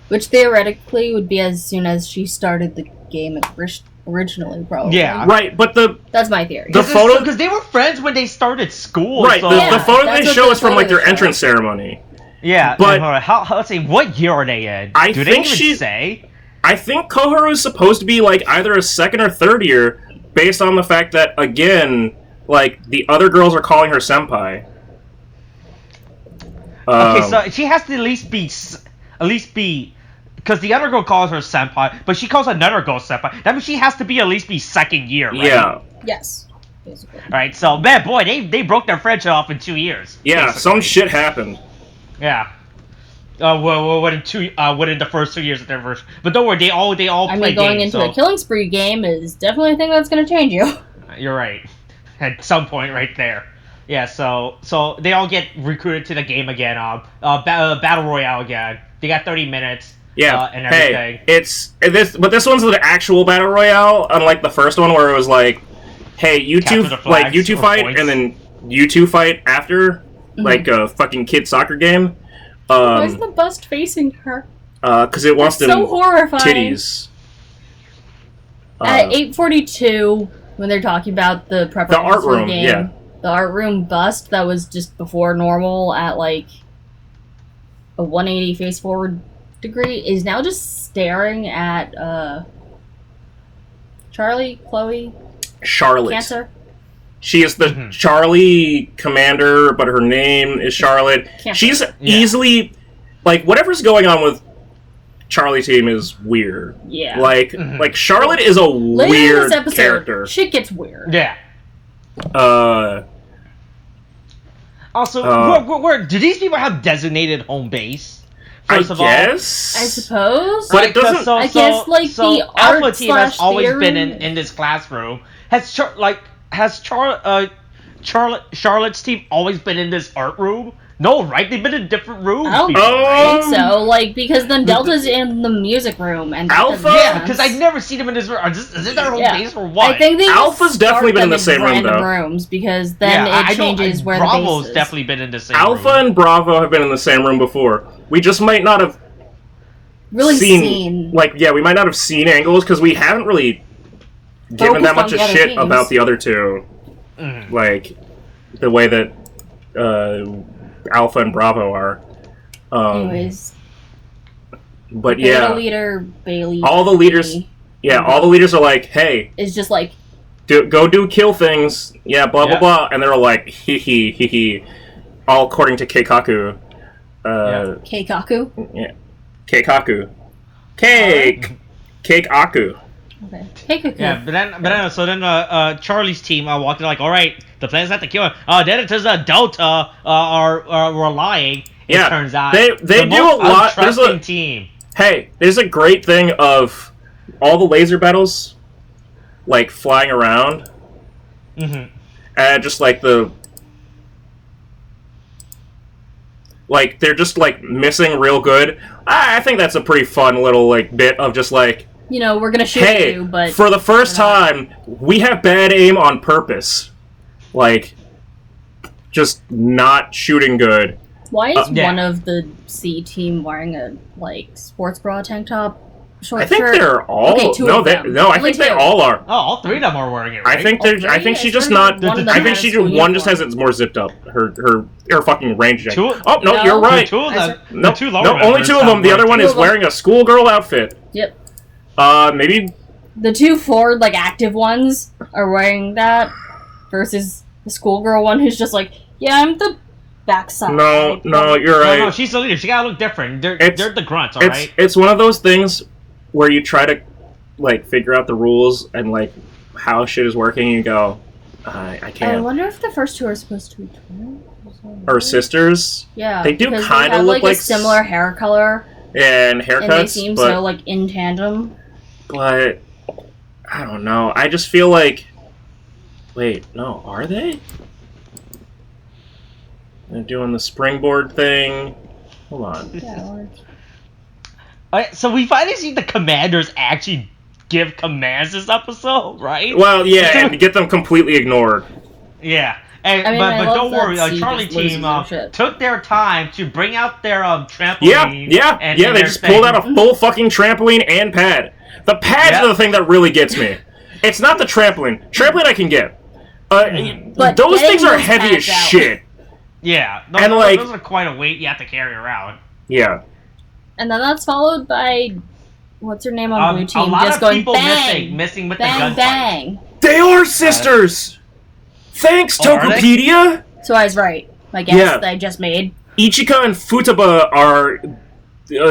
S3: Which theoretically would be as soon as she started the game originally, probably.
S2: Yeah.
S4: Right, but
S3: that's my theory.
S4: The photo...
S2: Because they were friends when they started school.
S4: Right,
S2: so...
S4: the photo they show is from, like, their entrance ceremony.
S2: Yeah,
S4: but...
S2: let's see, what year are they in? Do they even say?
S4: I think Koharu is supposed to be, like, either a second or third year, based on the fact that, again, like, the other girls are calling her senpai.
S2: Okay, so she has to at least be, because the other girl calls her senpai, but she calls another girl senpai. That means she has to at least be second year, right?
S4: Yeah.
S3: Yes. Basically.
S2: Alright, so, man, boy, they broke their friendship off in 2 years.
S4: Yeah, basically. Some shit happened.
S2: Yeah. Within the first 2 years of their version. But don't worry, they all play games.
S3: I mean, going into a killing spree game is definitely a thing that's going to change you.
S2: You're right. At some point right there. Yeah, so they all get recruited to the game again. Battle Royale again. They got 30 minutes.
S4: Yeah,
S2: and everything.
S4: Hey, but this one's the actual Battle Royale, unlike the first one where it was like, hey, you two fight, points. And then you two fight after, like a fucking kid soccer game.
S3: Why is the bust facing her?
S4: Because it wants them
S3: so horrifying.
S4: Titties.
S3: At 8:42, when they're talking about the preparation
S4: the art room,
S3: for the game, the art room bust that was just before normal at like a 180 face forward degree is now just staring at Chloe,
S4: Charlotte.
S3: Cancer.
S4: She is the Charlie commander, but her name is Charlotte. She's easily, like, whatever's going on with Charlie team is weird.
S3: Yeah.
S4: Like Charlotte is a weird character.
S3: Shit gets weird.
S2: Yeah. Also, where do these people have designated home base? First of all,
S3: I suppose.
S4: But it doesn't.
S3: I guess like the
S2: Alpha
S3: art
S2: team has always
S3: theory.
S2: been in this classroom. Has Charlotte's team always been in this art room? No, right? They've been in different rooms.
S3: I don't think so. Like, because then Delta's in the music room and
S4: Alpha.
S2: Yeah, because I've never seen them in this room. Is it their home base or what?
S3: I think they
S4: Alpha's definitely been in the same room though.
S3: Rooms because then it changes where
S2: Bravo's
S3: the base is.
S2: definitely been in the same
S4: Alpha
S2: room.
S4: and Bravo have been in the same room before. We just might not have
S3: really seen.
S4: Like, yeah, we might not have seen angles because we haven't really given that much of shit
S3: teams.
S4: about the other two. Like the way that Alpha and Bravo are.
S3: Anyways.
S4: But
S3: Beta leader, Bailey.
S4: all the leaders, all the leaders are like, hey,
S3: it's just like,
S4: go do kill things, blah blah blah, and they're all like, hee hee hee hee, all according to Keikaku.
S3: Keikaku?
S4: Yeah. Keikaku. Keikaku.
S3: Okay. Keikaku.
S2: Yeah, but then Charlie's team walked in like, all right, the plan's not to kill him. Then it turns out Delta were lying. It turns out
S4: they do a lot.
S2: There's a team.
S4: Hey, there's a great thing of all the laser battles, like flying around, and just like they're just like missing real good. I think that's a pretty fun little like bit of just like,
S3: we're gonna shoot you, but
S4: for the first time we have bad aim on purpose, like just not shooting good.
S3: Why is one of the C team wearing a sports bra tank top? Short
S4: I think
S3: shirt?
S4: they're all.
S3: Okay, two of them.
S4: I think they all are.
S2: Oh, all three of them are wearing it. Right?
S4: I think she just not. I think she just one just has it more zipped up. Her fucking range jacket. Oh no, you're right.
S2: Two of them.
S4: No, only two of them. The other one is wearing a schoolgirl outfit.
S3: Yep.
S4: Maybe
S3: the two forward active ones are wearing that, versus the schoolgirl one who's just like, I'm the backside.
S4: No, you're right.
S2: No, she's the leader. She gotta look different. They're the grunts, all right?
S4: It's one of those things where you try to figure out the rules and how shit is working. And you go, I can't.
S3: I wonder if the first two are supposed to be twins
S4: or sisters.
S3: Yeah,
S4: they do kind of look
S3: like a similar hair color.
S4: And haircuts,
S3: and they seem so in tandem.
S4: But I don't know. I just feel like. Wait, no, are they? They're doing the springboard thing. Hold on.
S3: Yeah.
S2: Alright, so we finally see the commanders actually give commands this episode, right?
S4: Well, yeah, and get them completely ignored.
S2: Yeah. But don't worry, Charlie team took their time to bring out their trampoline.
S4: Yeah, they just pulled out a full fucking trampoline and pad. The pad's the thing that really gets me. It's not the trampoline. Trampoline I can get. But those things are heavy as shit.
S2: Yeah,
S4: and
S2: those are quite a weight you have to carry around.
S4: Yeah.
S3: And then that's followed by, what's her name on Blue Team?
S2: A lot
S3: just
S2: of
S3: going
S2: people
S3: bang,
S2: missing with
S3: bang,
S2: the
S3: bang.
S4: They are sisters! Thanks, Tokopedia!
S3: So I was right. My guess that I just made.
S4: Ichika and Futaba are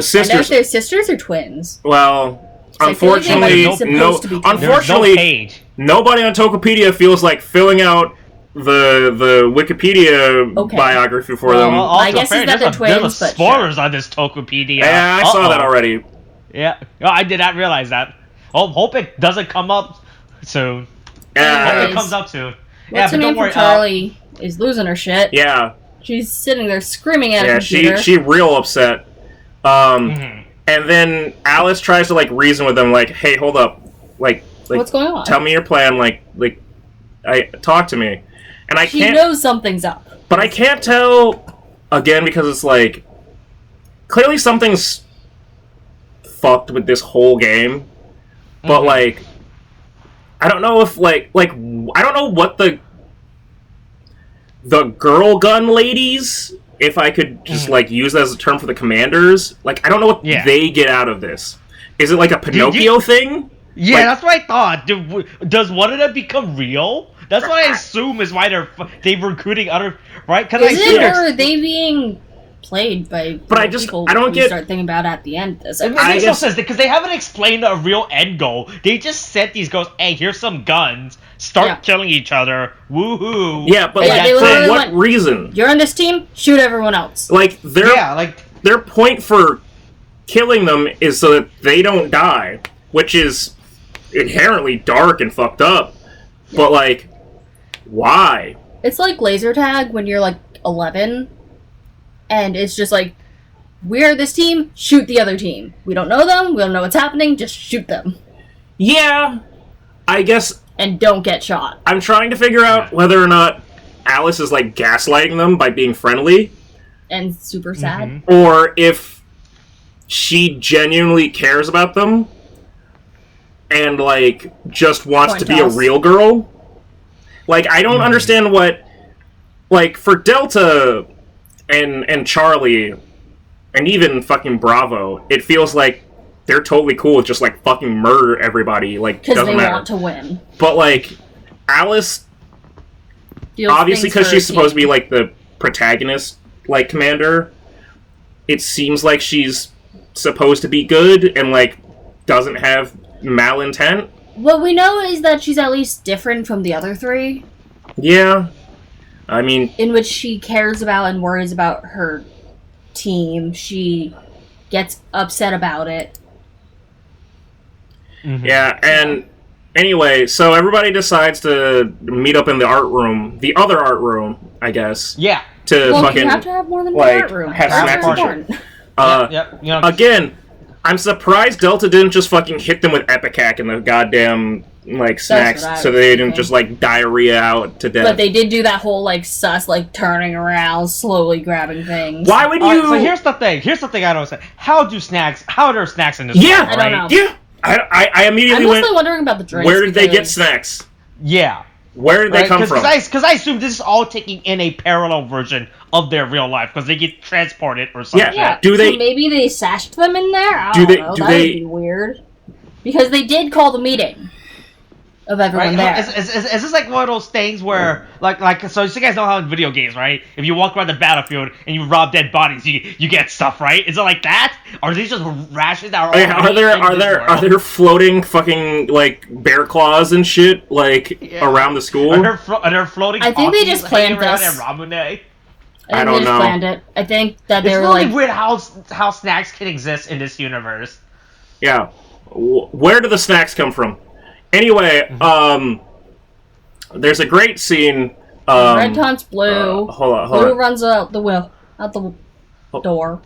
S4: sisters.
S3: I know if they're sisters or twins.
S4: Well, unfortunately,
S2: unfortunately,
S4: nobody on Tokopedia feels like filling out the Wikipedia biography for them.
S3: I guess it's not the twins, but
S2: spoilers on this Tokopedia.
S4: Yeah, I saw that already.
S2: Yeah, I did not realize that. Hope it doesn't come up soon.
S4: Yeah,
S2: hope it comes up soon.
S3: What's her name? Charlie is losing her shit.
S4: Yeah,
S3: she's sitting there screaming at her computer.
S4: she real upset. And then Alice tries to reason with them, hey, hold up,
S3: what's going on?
S4: Tell me your plan, talk to me. And I can't.
S3: She knows something's up.
S4: But I can't tell, again, because it's clearly something's fucked with this whole game. But, I don't know if, I don't know what the girl gun ladies, if I could just, use that as a term for the commanders, I don't know what they get out of this. Is it a Pinocchio thing?
S2: Yeah, that's what I thought. Does one of them become real? That's what I assume is why they're recruiting other, right?
S3: Is it, or are they being played by
S4: people I don't
S3: start thinking about at the end.
S2: It makes no sense because they haven't explained a real end goal. They just sent these girls, hey, here's some guns, start killing each other, woohoo.
S4: Yeah, but for what reason?
S3: You're on this team, shoot everyone else.
S4: Like their point for killing them is so that they don't die, which is inherently dark and fucked up. Yeah. But like, why?
S3: It's like laser tag when you're like 11, and it's just like, we're this team, shoot the other team. We don't know them, we don't know what's happening, just shoot them.
S4: Yeah, I guess.
S3: And don't get shot.
S4: I'm trying to figure out whether or not Alice is like gaslighting them by being friendly.
S3: And super sad.
S4: Mm-hmm. Or if she genuinely cares about them and like just wants to be a real girl. Like, I don't understand what, like, for Delta and Charlie, and even fucking Bravo, it feels like they're totally cool with just, like, fucking murder everybody, like, doesn't matter.
S3: Because they want to win.
S4: But, like, Alice, obviously because she's supposed to be, like, the protagonist, like, commander, it seems like she's supposed to be good and, like, doesn't have malintent.
S3: What we know is that she's at least different from the other three.
S4: Yeah. I mean...
S3: In which she cares about and worries about her team. She gets upset about it.
S4: Mm-hmm. Yeah, and anyway, so everybody decides to meet up in the art room. The other art room, I guess.
S2: Yeah.
S4: To fucking...
S3: you have to have more than one art room.
S4: Have snacks and shit.
S2: You know,
S4: again... I'm surprised Delta didn't just fucking hit them with Epicac and the goddamn, like, snacks so they didn't just, like, diarrhea out to death.
S3: But they did do that whole, like, sus, like, turning around, slowly grabbing things.
S4: Why would you...
S2: so here's the thing I don't understand. How are there snacks in this
S4: world,
S2: right?
S3: I don't know.
S4: Yeah! I immediately went...
S3: I'm mostly wondering about the drinks.
S4: Where did they get snacks?
S2: Yeah.
S4: Where did they come from?
S2: Because I assume this is all taking in a parallel version of their real life, because they get transported or something.
S3: Yeah.
S4: Do they?
S3: So maybe they sashed them in there. I don't know. That would be weird. Because they did call the meeting of everyone there.
S2: Is this like one of those things where, so you guys know how in video games, right? If you walk around the battlefield and you rob dead bodies, you get stuff, right? Is it like that? Or are these just rations that
S4: are there floating fucking, like, bear claws and shit, like, around the school?
S2: Are there floating?
S3: I think they just planned this.
S4: I don't know.
S3: Planned it. I think that they were
S2: really weird how snacks can exist in this universe.
S4: Yeah. Where do the snacks come from? Anyway, there's a great scene.
S3: Red taunts Blue.
S4: Hold on.
S3: Blue runs out the door.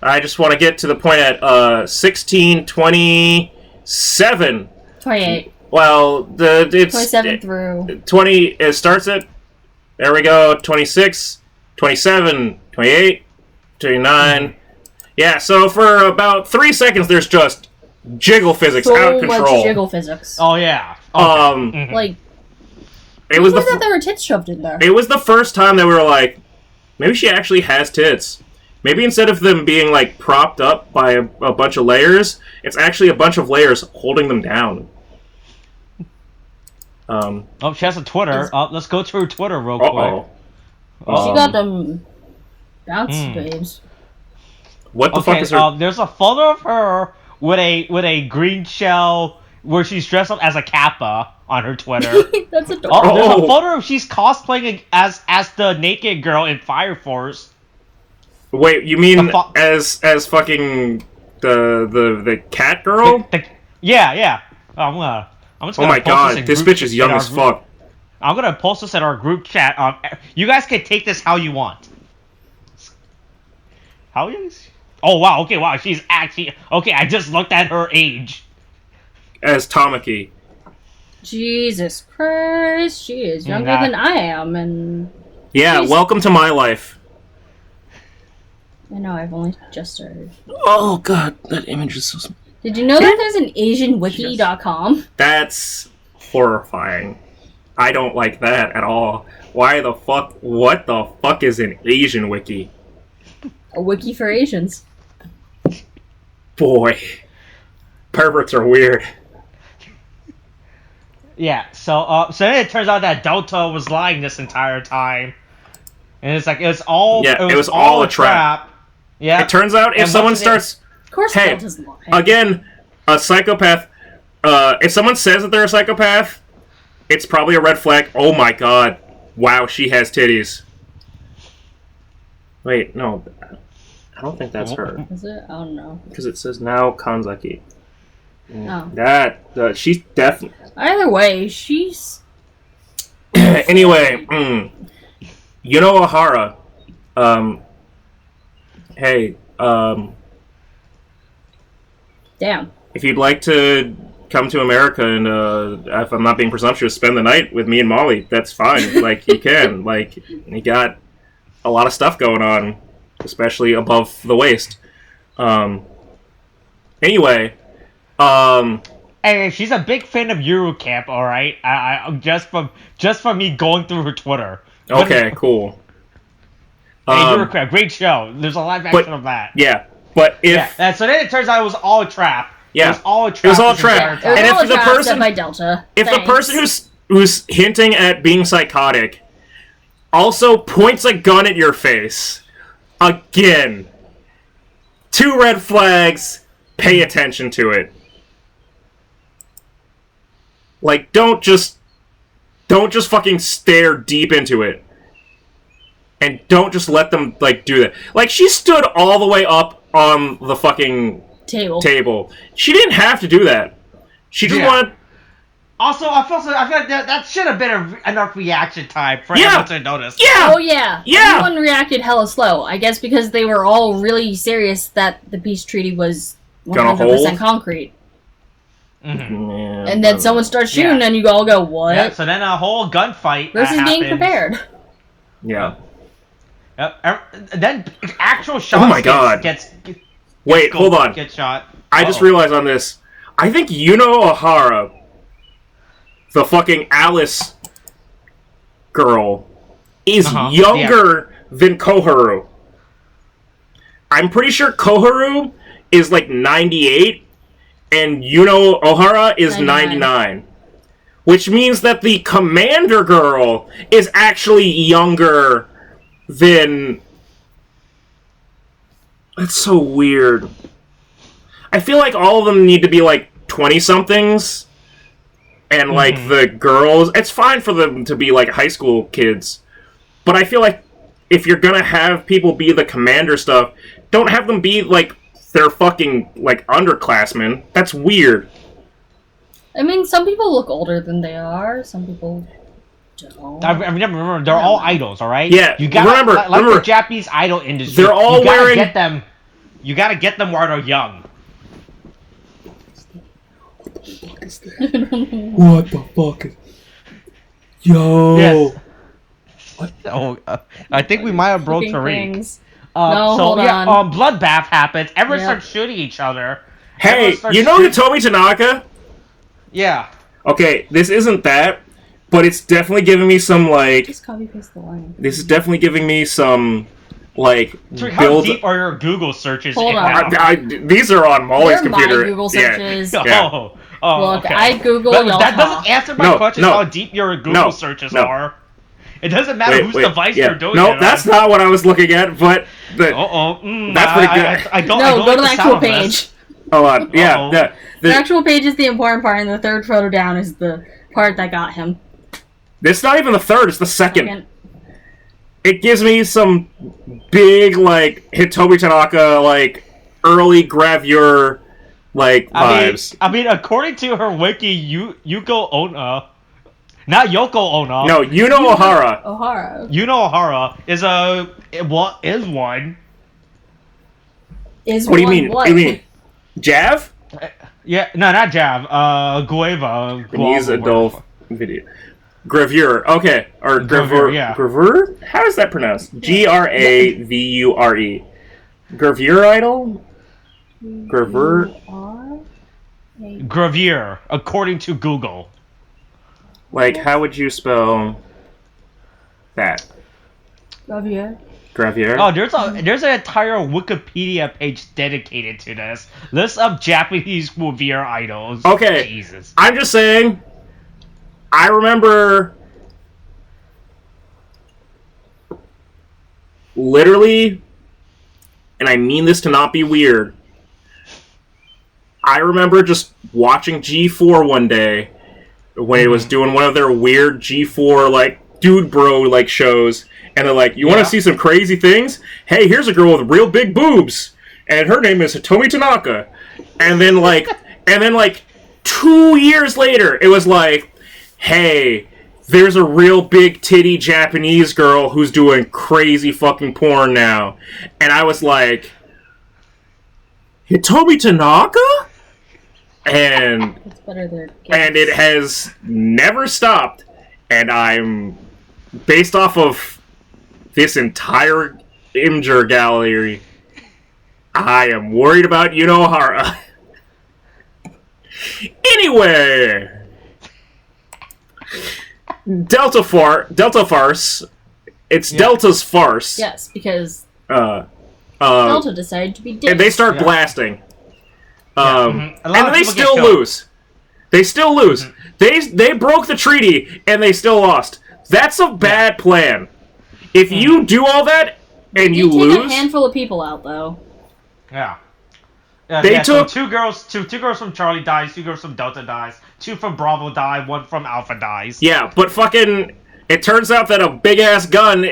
S4: I just want to get to the point at 16:27.
S3: 28.
S4: Well, it's
S3: 27 through
S4: 20. It starts at. There we go. 26, 27, 28, 29. Yeah. So for about 3 seconds, there's just jiggle physics out of control.
S3: So much jiggle physics.
S2: Oh yeah. Okay.
S3: Like,
S4: it was
S3: that there were tits shoved in there.
S4: It was the first time that we were like, maybe she actually has tits. Maybe instead of them being like propped up by a bunch of layers, it's actually a bunch of layers holding them down.
S2: She has a Twitter. Let's go to her Twitter real quick.
S3: She got them bounce babes.
S4: What the fuck is her?
S2: There's a photo of her with a green shell where she's dressed up as a Kappa on her Twitter.
S3: That's adorable.
S2: There's a photo of she's cosplaying as the naked girl in Fire Force.
S4: Wait, you mean as fucking the cat girl?
S2: Yeah. I'm just gonna
S4: oh my god, this bitch is young as fuck.
S2: I'm gonna post this in our group chat. You guys can take this how you want. How young is she? Oh wow, okay, wow, she's actually okay. I just looked at her age.
S4: As Tamaki.
S3: Jesus Christ, she is younger than I am, and
S4: yeah, welcome to my life.
S3: I know, I've only just started.
S4: Oh god, that image is so small.
S3: Did you know that there's an AsianWiki.com?
S4: That's horrifying. I don't like that at all. Why the fuck? What the fuck is an Asian wiki?
S3: A wiki for Asians.
S4: Boy. Perverts are weird.
S2: Yeah, so then it turns out that Delta was lying this entire time. And it's like, it was all a trap. Yeah.
S4: It turns out if someone starts...
S3: Of course
S4: hey,
S3: doesn't lie.
S4: again, a psychopath... if someone says that they're a psychopath, it's probably a red flag. Oh my god. Wow, she has titties. Wait, no. I don't think that's her.
S3: Is it? I don't know.
S4: Because it says now Kanzaki.
S3: Oh.
S4: She's definitely...
S3: Either way, she's...
S4: Anyway, Ohara. Hey,
S3: Damn.
S4: if you'd like to come to America and, if I'm not being presumptuous, spend the night with me and Molly, that's fine. Like, you can. Like, you got a lot of stuff going on, especially above the waist. Anyway,
S2: Hey, she's a big fan of Eurocamp, alright? I just from me going through her Twitter.
S4: Okay, cool.
S2: Hey, Eurocamp, great show. There's a live action of that.
S4: Yeah, but if...
S2: Yeah, so then it turns out it was all a trap.
S4: Yeah.
S2: It was all a trap.
S4: It was all a trap.
S3: It was
S4: And
S3: all
S4: if the person...
S3: by Delta.
S4: If the person who's hinting at being psychotic also points a gun at your face, again, 2 red flags, pay attention to it. Like, don't just fucking stare deep into it. And don't just let them, like, do that. Like, she stood all the way up on the fucking table. She didn't have to do that. She just wanted...
S2: Also, I feel like that should have been enough reaction time for everyone to notice.
S4: Yeah!
S3: Oh, yeah. Everyone reacted hella slow. I guess because they were all really serious that the peace treaty was 100% concrete.
S2: Mm-hmm.
S4: Yeah,
S3: and then someone starts shooting, and you all go, what?
S2: Yeah, so then a whole gunfight
S3: versus being prepared.
S4: Yeah.
S2: Yep. Then actual shots.
S4: Oh my god. Wait, hold on.
S2: Get shot.
S4: I just realized on this. I think Yuno Ohara, the fucking Alice girl, is younger than Koharu. I'm pretty sure Koharu is like 98, and Yuno Ohara is 99. Which means that the commander girl is actually younger than... That's so weird. I feel like all of them need to be like 20-somethings. And like the girls... It's fine for them to be like high school kids. But I feel like if you're gonna have people be the commander stuff, don't have them be like they're fucking like underclassmen. That's weird.
S3: I mean, some people look older than they are. Some people don't.
S2: I remember, they're all idols, all right?
S4: Yeah.
S2: You gotta remember the Japanese idol industry.
S4: They're all wearing.
S2: You gotta get them while they're young.
S4: What the fuck? Yo.
S2: Yes. Oh, I think we might have broke Tariq.
S3: Hold on.
S2: Bloodbath happens. Everyone starts shooting each other.
S4: Hey, you know Hitomi Tanaka?
S2: Yeah.
S4: Okay, this isn't that, but it's definitely giving me some, like...
S3: Just copy paste the line.
S4: This is definitely giving me some, like...
S2: How deep are your Google searches?
S3: Hold on.
S4: These are on Molly's computer.
S3: My Google searches.
S2: Yeah.
S3: Look,
S2: okay.
S3: I Google
S2: that doesn't answer my question how deep your Google searches are. It doesn't matter whose device you're doing it on.
S4: That's not what I was looking at, but... that's pretty good.
S2: I don't
S3: go to the actual page.
S4: Hold on, yeah.
S3: The actual page is the important part, and the third photo down is the part that got him.
S4: It's not even the third, it's the second. It gives me some big, like, Hitomi Tanaka, like, early gravure, like, vibes.
S2: I mean, according to her wiki, Yuko Onna... Not Yoko Ono.
S4: No, Yuno Ohara.
S2: Yuno Ohara is one.
S3: Is
S4: what do you mean? What do you mean? Jav?
S2: Yeah, no, not Jav. Gueva.
S4: He's adult video. Gravure. Okay. Or Gravure.
S2: Yeah.
S4: Gravure? How is that pronounced? Gravure. Gravure idol? Gravure?
S2: Gravure, according to Google.
S4: Like, how would you spell that?
S3: Gravure.
S4: Gravure?
S2: Oh, there's an entire Wikipedia page dedicated to this. List of Japanese Gravure idols.
S4: Okay.
S2: Jesus.
S4: I'm just saying, I remember literally and I mean this to not be weird, I remember just watching G4 one day when it was doing one of their weird G4 like dude bro like shows, and they're like, "You want to see some crazy things? Hey, here's a girl with real big boobs, and her name is Hitomi Tanaka." And then like 2 years later, it was like, "Hey, there's a real big titty Japanese girl who's doing crazy fucking porn now," and I was like, "Hitomi Tanaka?" And it has never stopped, and I'm based off of this entire Imgur gallery, I am worried about Yunohara. Anyway, Delta Farce. It's Delta's farce.
S3: Yes, because Delta decided to be dicks.
S4: And they start blasting. And they still lose. They still lose. They broke the treaty, and they still lost. That's a bad plan. If you do all that, and you lose...
S3: They take a handful of people out, though.
S2: Yeah.
S4: They took...
S2: So two girls from Charlie dies, 2 girls from Delta dies, 2 from Bravo die, 1 from Alpha dies.
S4: Yeah, but fucking... It turns out that a big-ass gun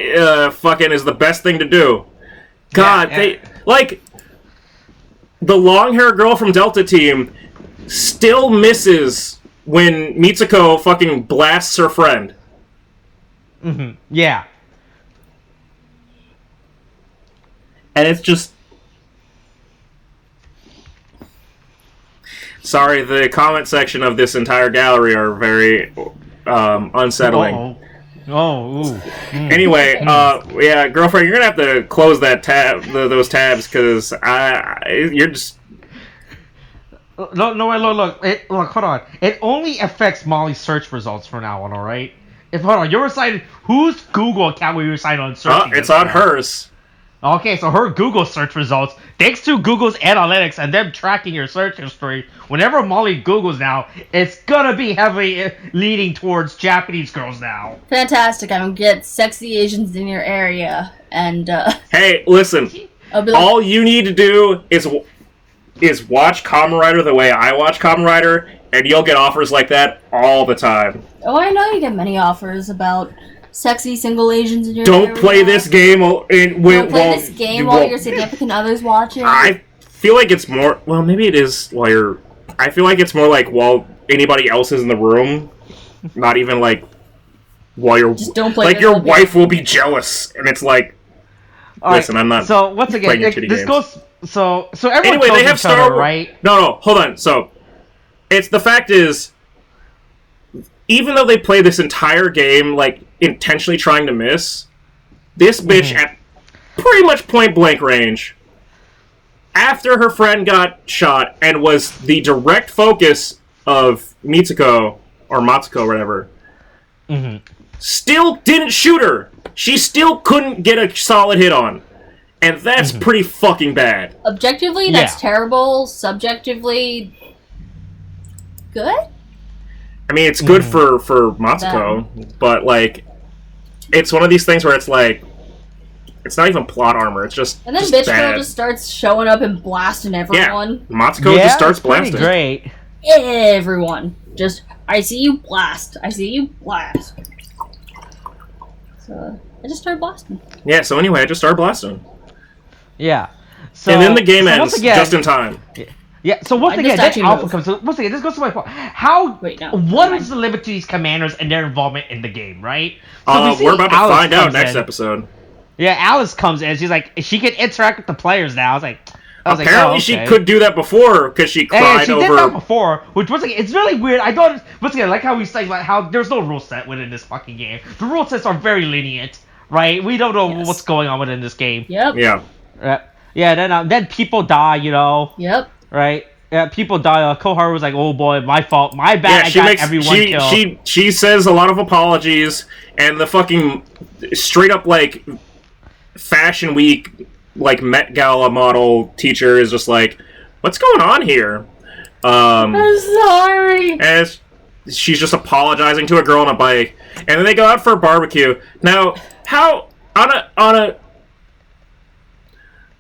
S4: fucking is the best thing to do. God, they... Like... The long-haired girl from Delta Team still misses when Mitsuko fucking blasts her friend.
S2: Mm-hmm. Yeah.
S4: And it's just... Sorry, the comment section of this entire gallery are very unsettling. Anyway, yeah, girlfriend, you're gonna have to close that tab, those tabs, because you're just...
S2: Look, hold on. It only affects Molly's search results from now on, alright? Hold on, you're reciting... Whose Google account were you reciting on searching?
S4: It's on hers.
S2: Okay, so her Google search results, thanks to Google's analytics and them tracking your search history, whenever Molly Googles now, it's gonna be heavily leaning towards Japanese girls now.
S3: Fantastic, I'm gonna get sexy Asians in your area, and,
S4: Hey, listen, all you need to do is watch Kamen Rider the way I watch Kamen Rider, and you'll get offers like that all the time.
S3: Oh, I know you get many offers about... sexy single Asians in your area.
S4: Don't play this game while
S3: your significant other's watching.
S4: I feel like it's more... Well, maybe it is while you're... I feel like it's more like while anybody else is in the room. Not even like while you're...
S3: Just don't play
S4: like your wife will be jealous. And it's like... Listen, I'm not...
S2: So, once again, this goes... So everyone
S4: anyway,
S2: kills
S4: they have
S2: each other, right?
S4: No, hold on. So, it's... The fact is... Even though they play this entire game, like, intentionally trying to miss, this bitch at pretty much point-blank range, after her friend got shot and was the direct focus of Mitsuko, or Matsuko, whatever, still didn't shoot her. She still couldn't get a solid hit on. And that's pretty fucking bad.
S3: Objectively, that's terrible. Subjectively, good?
S4: I mean, it's good for Matsuko, but, like, it's one of these things where it's like, it's not even plot armor, it's just
S3: And then
S4: just
S3: bitch
S4: bad.
S3: girl just starts showing up and blasting everyone.
S4: Yeah, Matsuko just starts blasting.
S2: Great.
S3: Everyone. Just, I see you blast. I see you blast. So, I just started blasting.
S4: Yeah, so anyway, I just started blasting.
S2: Yeah. So,
S4: and then the game ends
S2: again,
S4: just in time.
S2: Yeah, so once again, that Alpha comes. So once again, this goes to my point. What is the limit to these commanders and their involvement in the game, right? So
S4: we're about to find out next episode.
S2: Yeah, Alice comes in. She's like, she can interact with the players now.
S4: Apparently, she could do that before because she cried
S2: she
S4: over.
S2: She did that before, which once again, it's really weird. I don't. Once again, like how we say, like how there's no rule set within this fucking game. The rule sets are very lenient, right? We don't know what's going on within this game.
S3: Yep.
S4: Yeah.
S2: Yeah. Then people die. You know.
S3: Yep.
S2: Right. Yeah, people die. Koharu was like, "Oh boy, my fault, my bad."
S4: Yeah,
S2: everyone killed.
S4: She says a lot of apologies, and the fucking straight up like Fashion Week like Met Gala model teacher is just like, "What's going on here?"
S3: I'm sorry.
S4: And she's just apologizing to a girl on a bike, and then they go out for a barbecue. Now, how on a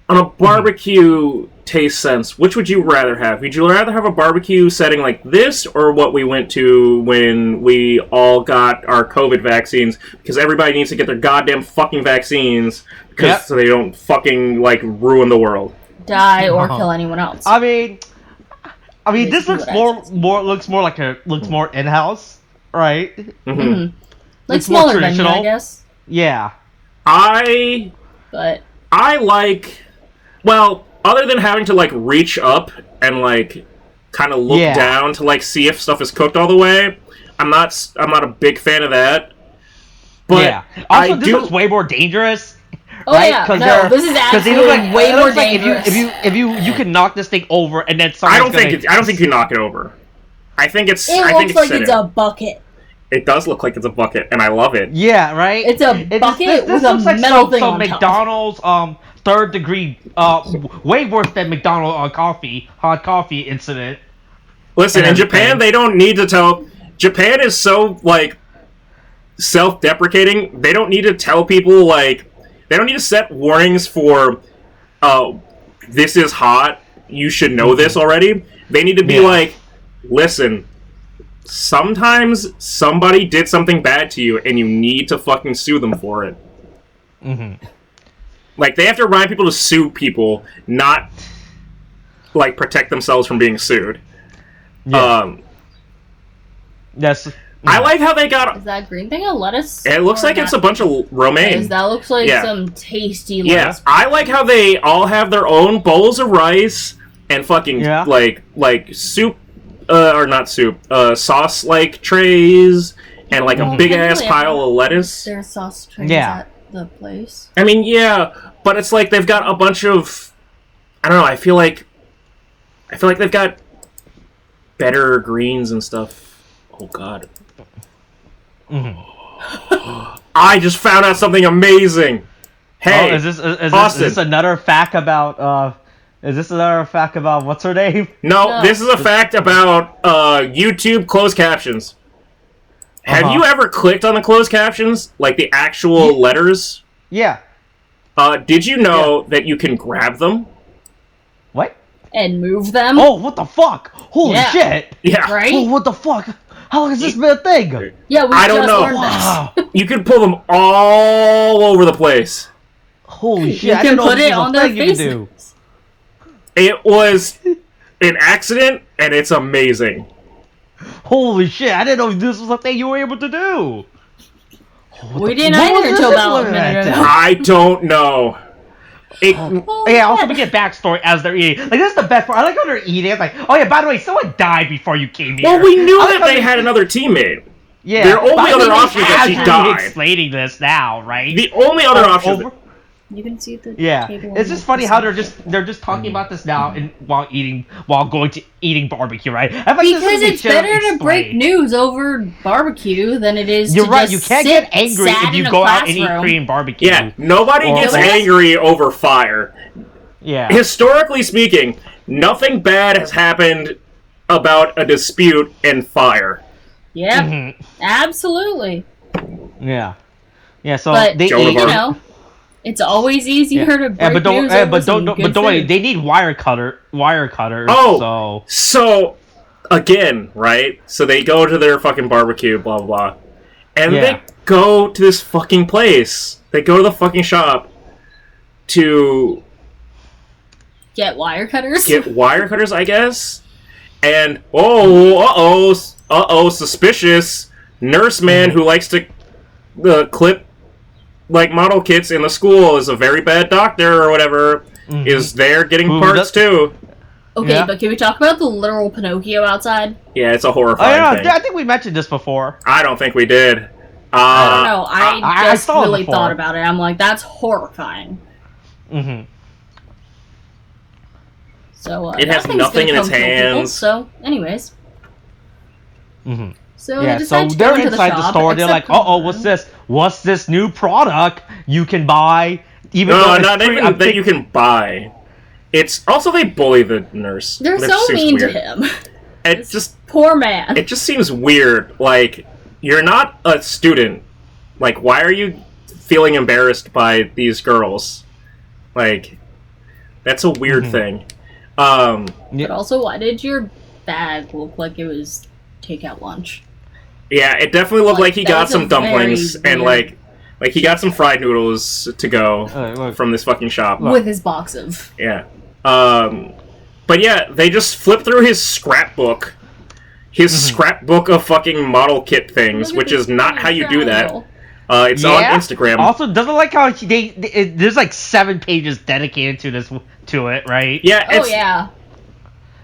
S4: on a barbecue taste sense, which would you rather have? Would you rather have a barbecue setting like this, or what we went to when we all got our COVID vaccines? Because everybody needs to get their goddamn fucking vaccines, because so they don't fucking, like, ruin the world.
S3: Die or kill anyone else.
S2: I mean, this looks more in-house, right?
S3: Mm-hmm. Like smaller venue, I guess.
S2: Yeah.
S4: I like, well, other than having to, like, reach up and, like, kind of look down to, like, see if stuff is cooked all the way, I'm not a big fan of that. But
S2: also, this looks way more dangerous.
S3: Oh
S2: right?
S3: yeah, no, this is actually way more dangerous.
S2: If you can knock this thing over and then
S4: I don't think you knock it over. I think it's.
S3: It looks like it's a bucket.
S4: It does look like it's a bucket, and I love it.
S2: Yeah, right.
S3: It's a bucket with a metal thing on top.
S2: McDonald's third degree, way worse than McDonald's hot coffee incident.
S4: Listen, in Japan, they don't need to tell. Japan is so, like, self-deprecating. They don't need to tell people, like, they don't need to set warnings for, this is hot, you should know this already. They need to be like, listen, sometimes somebody did something bad to you, and you need to fucking sue them for it. Mm-hmm. Like, they have to remind people to sue people, not, like, protect themselves from being sued.
S2: Yeah.
S4: I like how they got...
S3: Is that green thing a lettuce?
S4: It looks like it's a bunch of romaine.
S3: That looks like some tasty lettuce.
S4: Yeah, I like how they all have their own bowls of rice and fucking, like soup, or not soup, sauce-like trays, and, like, a big-ass pile of lettuce.
S3: There's sauce trays at the place.
S4: I mean, but it's like they've got a bunch of... I don't know, I feel like they've got better greens and stuff. Oh, God. Mm-hmm. I just found out something amazing. Hey,
S2: is this another fact about? Is this another fact about what's her name?
S4: No, this is a fact about YouTube closed captions. Have you ever clicked on the closed captions, like the actual letters?
S2: Yeah.
S4: Did you know that you can grab them?
S2: What?
S3: And move them?
S2: Oh, what the fuck? Holy shit!
S4: Yeah.
S3: Right?
S2: Oh, what the fuck? How long has this been a thing?
S3: Yeah,
S4: I don't know. You can pull them all over the place.
S2: Holy shit!
S3: You can put it on their faces.
S4: It was an accident, and it's amazing.
S2: Holy shit! I didn't know this was a thing you were able to do.
S3: We didn't either until about a minute ago.
S4: I don't know.
S2: Also we get backstory as they're eating. Like, this is the best part. I like how they're eating. It's like, oh yeah, by the way, someone died before you came here.
S4: Well, we knew that they had another teammate.
S2: Yeah.
S4: Their only other option is that she died.
S2: Explaining this now, right?
S4: The only other option.
S3: You can see the
S2: table. It's just funny how they're just talking about this now and while going to eating barbecue, right?
S3: Because it's better to break news over barbecue than it is.
S2: You're right. You can't get angry if you go out and eat Korean barbecue.
S4: Yeah, nobody gets angry over fire.
S2: Yeah.
S4: Historically speaking, nothing bad has happened about a dispute and fire.
S3: Yeah, absolutely.
S2: Yeah. Yeah. So
S3: but it's always easier to break news over
S2: but don't worry, they need wire cutters.
S4: Oh, so again, right? So they go to their fucking barbecue, blah blah blah, and they go to this fucking place. They go to the fucking shop to
S3: get wire cutters.
S4: I guess. And suspicious nurse man who likes to clip, like, model kits in the school is a very bad doctor or whatever, is there getting parts too.
S3: Okay, but can we talk about the literal Pinocchio outside?
S4: Yeah, it's a horrifying thing.
S2: I think we mentioned this before.
S4: I don't think we did.
S3: I don't know. I just really thought about it. I'm like, that's horrifying.
S2: Mm-hmm.
S3: So,
S4: it has nothing in its hands.
S3: So, anyways.
S2: Mm-hmm.
S3: So
S2: they're inside the store. They're like, what's this? What's this new product you can buy?
S4: Not even that you can buy. It's also they bully the nurse.
S3: They're so mean to him.
S4: It just
S3: poor man.
S4: It just seems weird. Like, you're not a student. Like, why are you feeling embarrassed by these girls? Like, That's a weird thing.
S3: But also, why did your bag look like it was takeout lunch?
S4: Yeah, it definitely looked like he got some dumplings and like he got some fried noodles to go from this fucking shop
S3: with his box of.
S4: Yeah. But yeah, they just flip through his scrapbook. His scrapbook of fucking model kit things, which is not how you do that. It's on Instagram.
S2: Also, doesn't like how there's like 7 pages dedicated to it, right?
S4: Yeah.
S3: Yeah.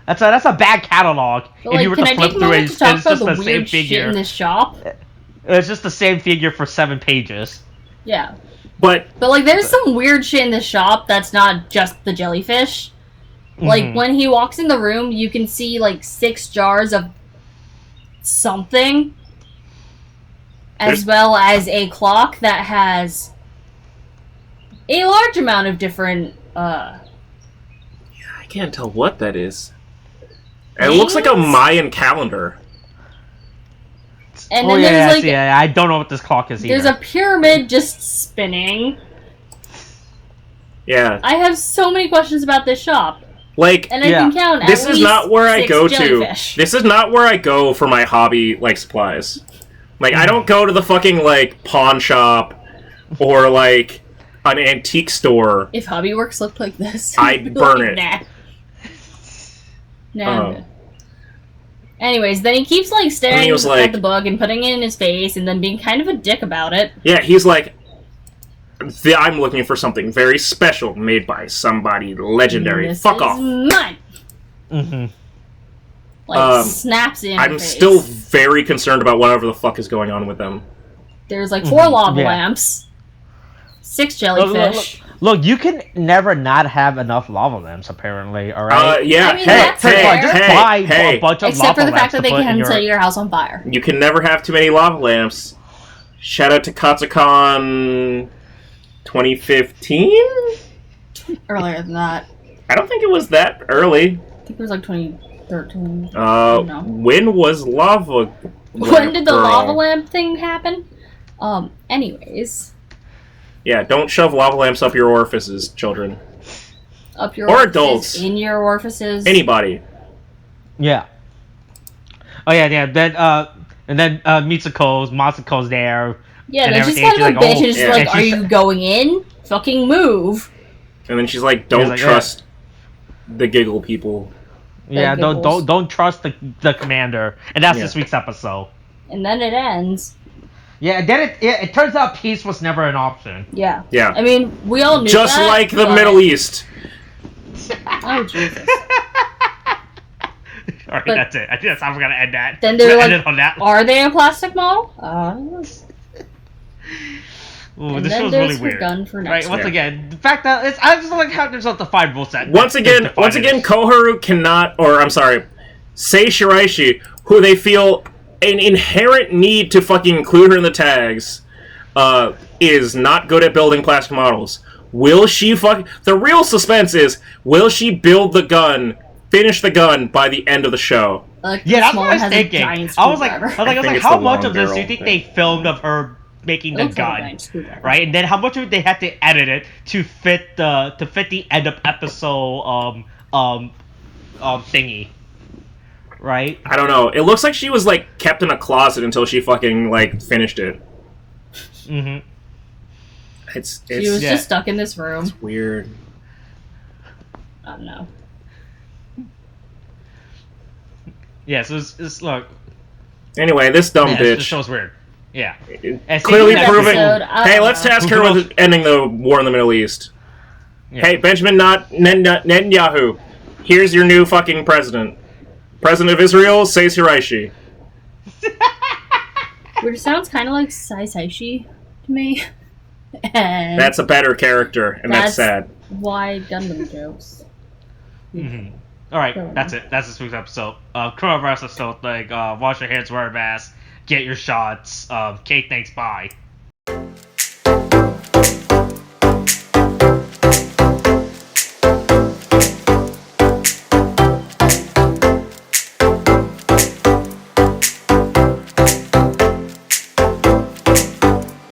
S2: That's a bad catalog.
S3: But, if you were to flip through it, it's just the same figure. In this shop.
S2: It's just the same figure for 7 pages.
S3: Yeah.
S4: But
S3: like, there's some weird shit in the shop that's not just the jellyfish. Like, when he walks in the room, you can see, like, 6 jars of something. As well as a clock that has a large amount of different,
S4: I can't tell what that is. It looks like a Mayan calendar.
S3: And then there's
S2: I don't know what this clock is either.
S3: There's a pyramid just spinning.
S4: Yeah.
S3: I have so many questions about this shop.
S4: Like,
S3: and I can count
S4: this
S3: at
S4: is
S3: least
S4: not where I go
S3: jellyfish.
S4: to. This is not where I go for my hobby, like, supplies. Like, I don't go to the fucking, like, pawn shop or, like, an antique store.
S3: If Hobby Works looked like this,
S4: I'd burn it.
S3: Nah. Anyways, then he keeps, like, staring at the bug and putting it in his face and then being kind of a dick about it.
S4: Yeah, he's like, I'm looking for something very special made by somebody legendary. Fuck off.
S3: Mine. Like, snaps in
S4: I'm
S3: face.
S4: still very concerned about whatever the fuck is going on with them.
S3: There's, like, 4 lava lamps. 6 jellyfish.
S2: Look, you can never not have enough lava lamps, apparently, alright?
S4: Yeah.
S3: I mean, that's
S2: buy a bunch of
S3: except
S2: lava
S3: for the fact that they can
S2: set
S3: your house on fire.
S4: You can never have too many lava lamps. Shout out to Katsucon 2015?
S3: Earlier than that.
S4: I don't think it was that early.
S3: I think it was like 2013.
S4: When was Lava
S3: When did the lava lamp thing happen? Anyways.
S4: Yeah, don't shove lava lamps up your orifices, children.
S3: Up your
S4: or adults.
S3: In your orifices.
S4: Anybody.
S2: Yeah. Oh yeah. Then Matsuko's there.
S3: Yeah, then she's kind of a bitch and she's like, are you going in? Fucking move.
S4: And then she's like, don't trust the giggle people.
S2: Yeah, don't trust the commander. And that's this week's episode.
S3: And then it ends.
S2: Yeah, then it turns out peace was never an option.
S3: Yeah.
S4: Yeah.
S3: I mean, we all knew
S4: just
S3: that,
S4: like the Middle East.
S3: Oh, Jesus.
S2: Alright, that's it. I think that's how we're gonna end that.
S3: Then they're like, are they a plastic model?
S2: Ooh, this was really weird.
S3: Gun for next
S2: right, once again, the fact that I just like how there's a defined rule set.
S4: Once again, Koharu cannot, or I'm sorry, Sei Shiraishi, who they feel an inherent need to fucking include her in the tags, is not good at building plastic models. Will she the real suspense is, will she build the gun, finish the gun by the end of the show?
S2: Yeah, that's what I was thinking. I was like, how much of this do you think they filmed of her making the gun, right? And then how much of it they had to edit it to fit the end of episode thingy, right?
S4: I don't know. It looks like she was like kept in a closet until she fucking like finished it.
S2: Mm-hmm.
S3: She was just stuck in this room.
S4: It's weird.
S3: I don't know.
S2: Yeah, so it's look.
S4: Anyway, this dumb bitch.
S2: This show's weird. Yeah.
S4: Clearly proving. Hey, let's task her with ending the war in the Middle East. Yeah. Hey, Benjamin Netanyahu. Here's your new fucking president. President of Israel, Sei Shiraishi.
S3: Which sounds kind of like Sai Saishi to me. And
S4: that's a better character, and that's sad.
S3: Why Gundam jokes?
S2: Mm-hmm. Alright, that's it. That's this week's episode. Coronavirus episode, like, wash your hands, wear a mask, get your shots. Kate, thanks, bye.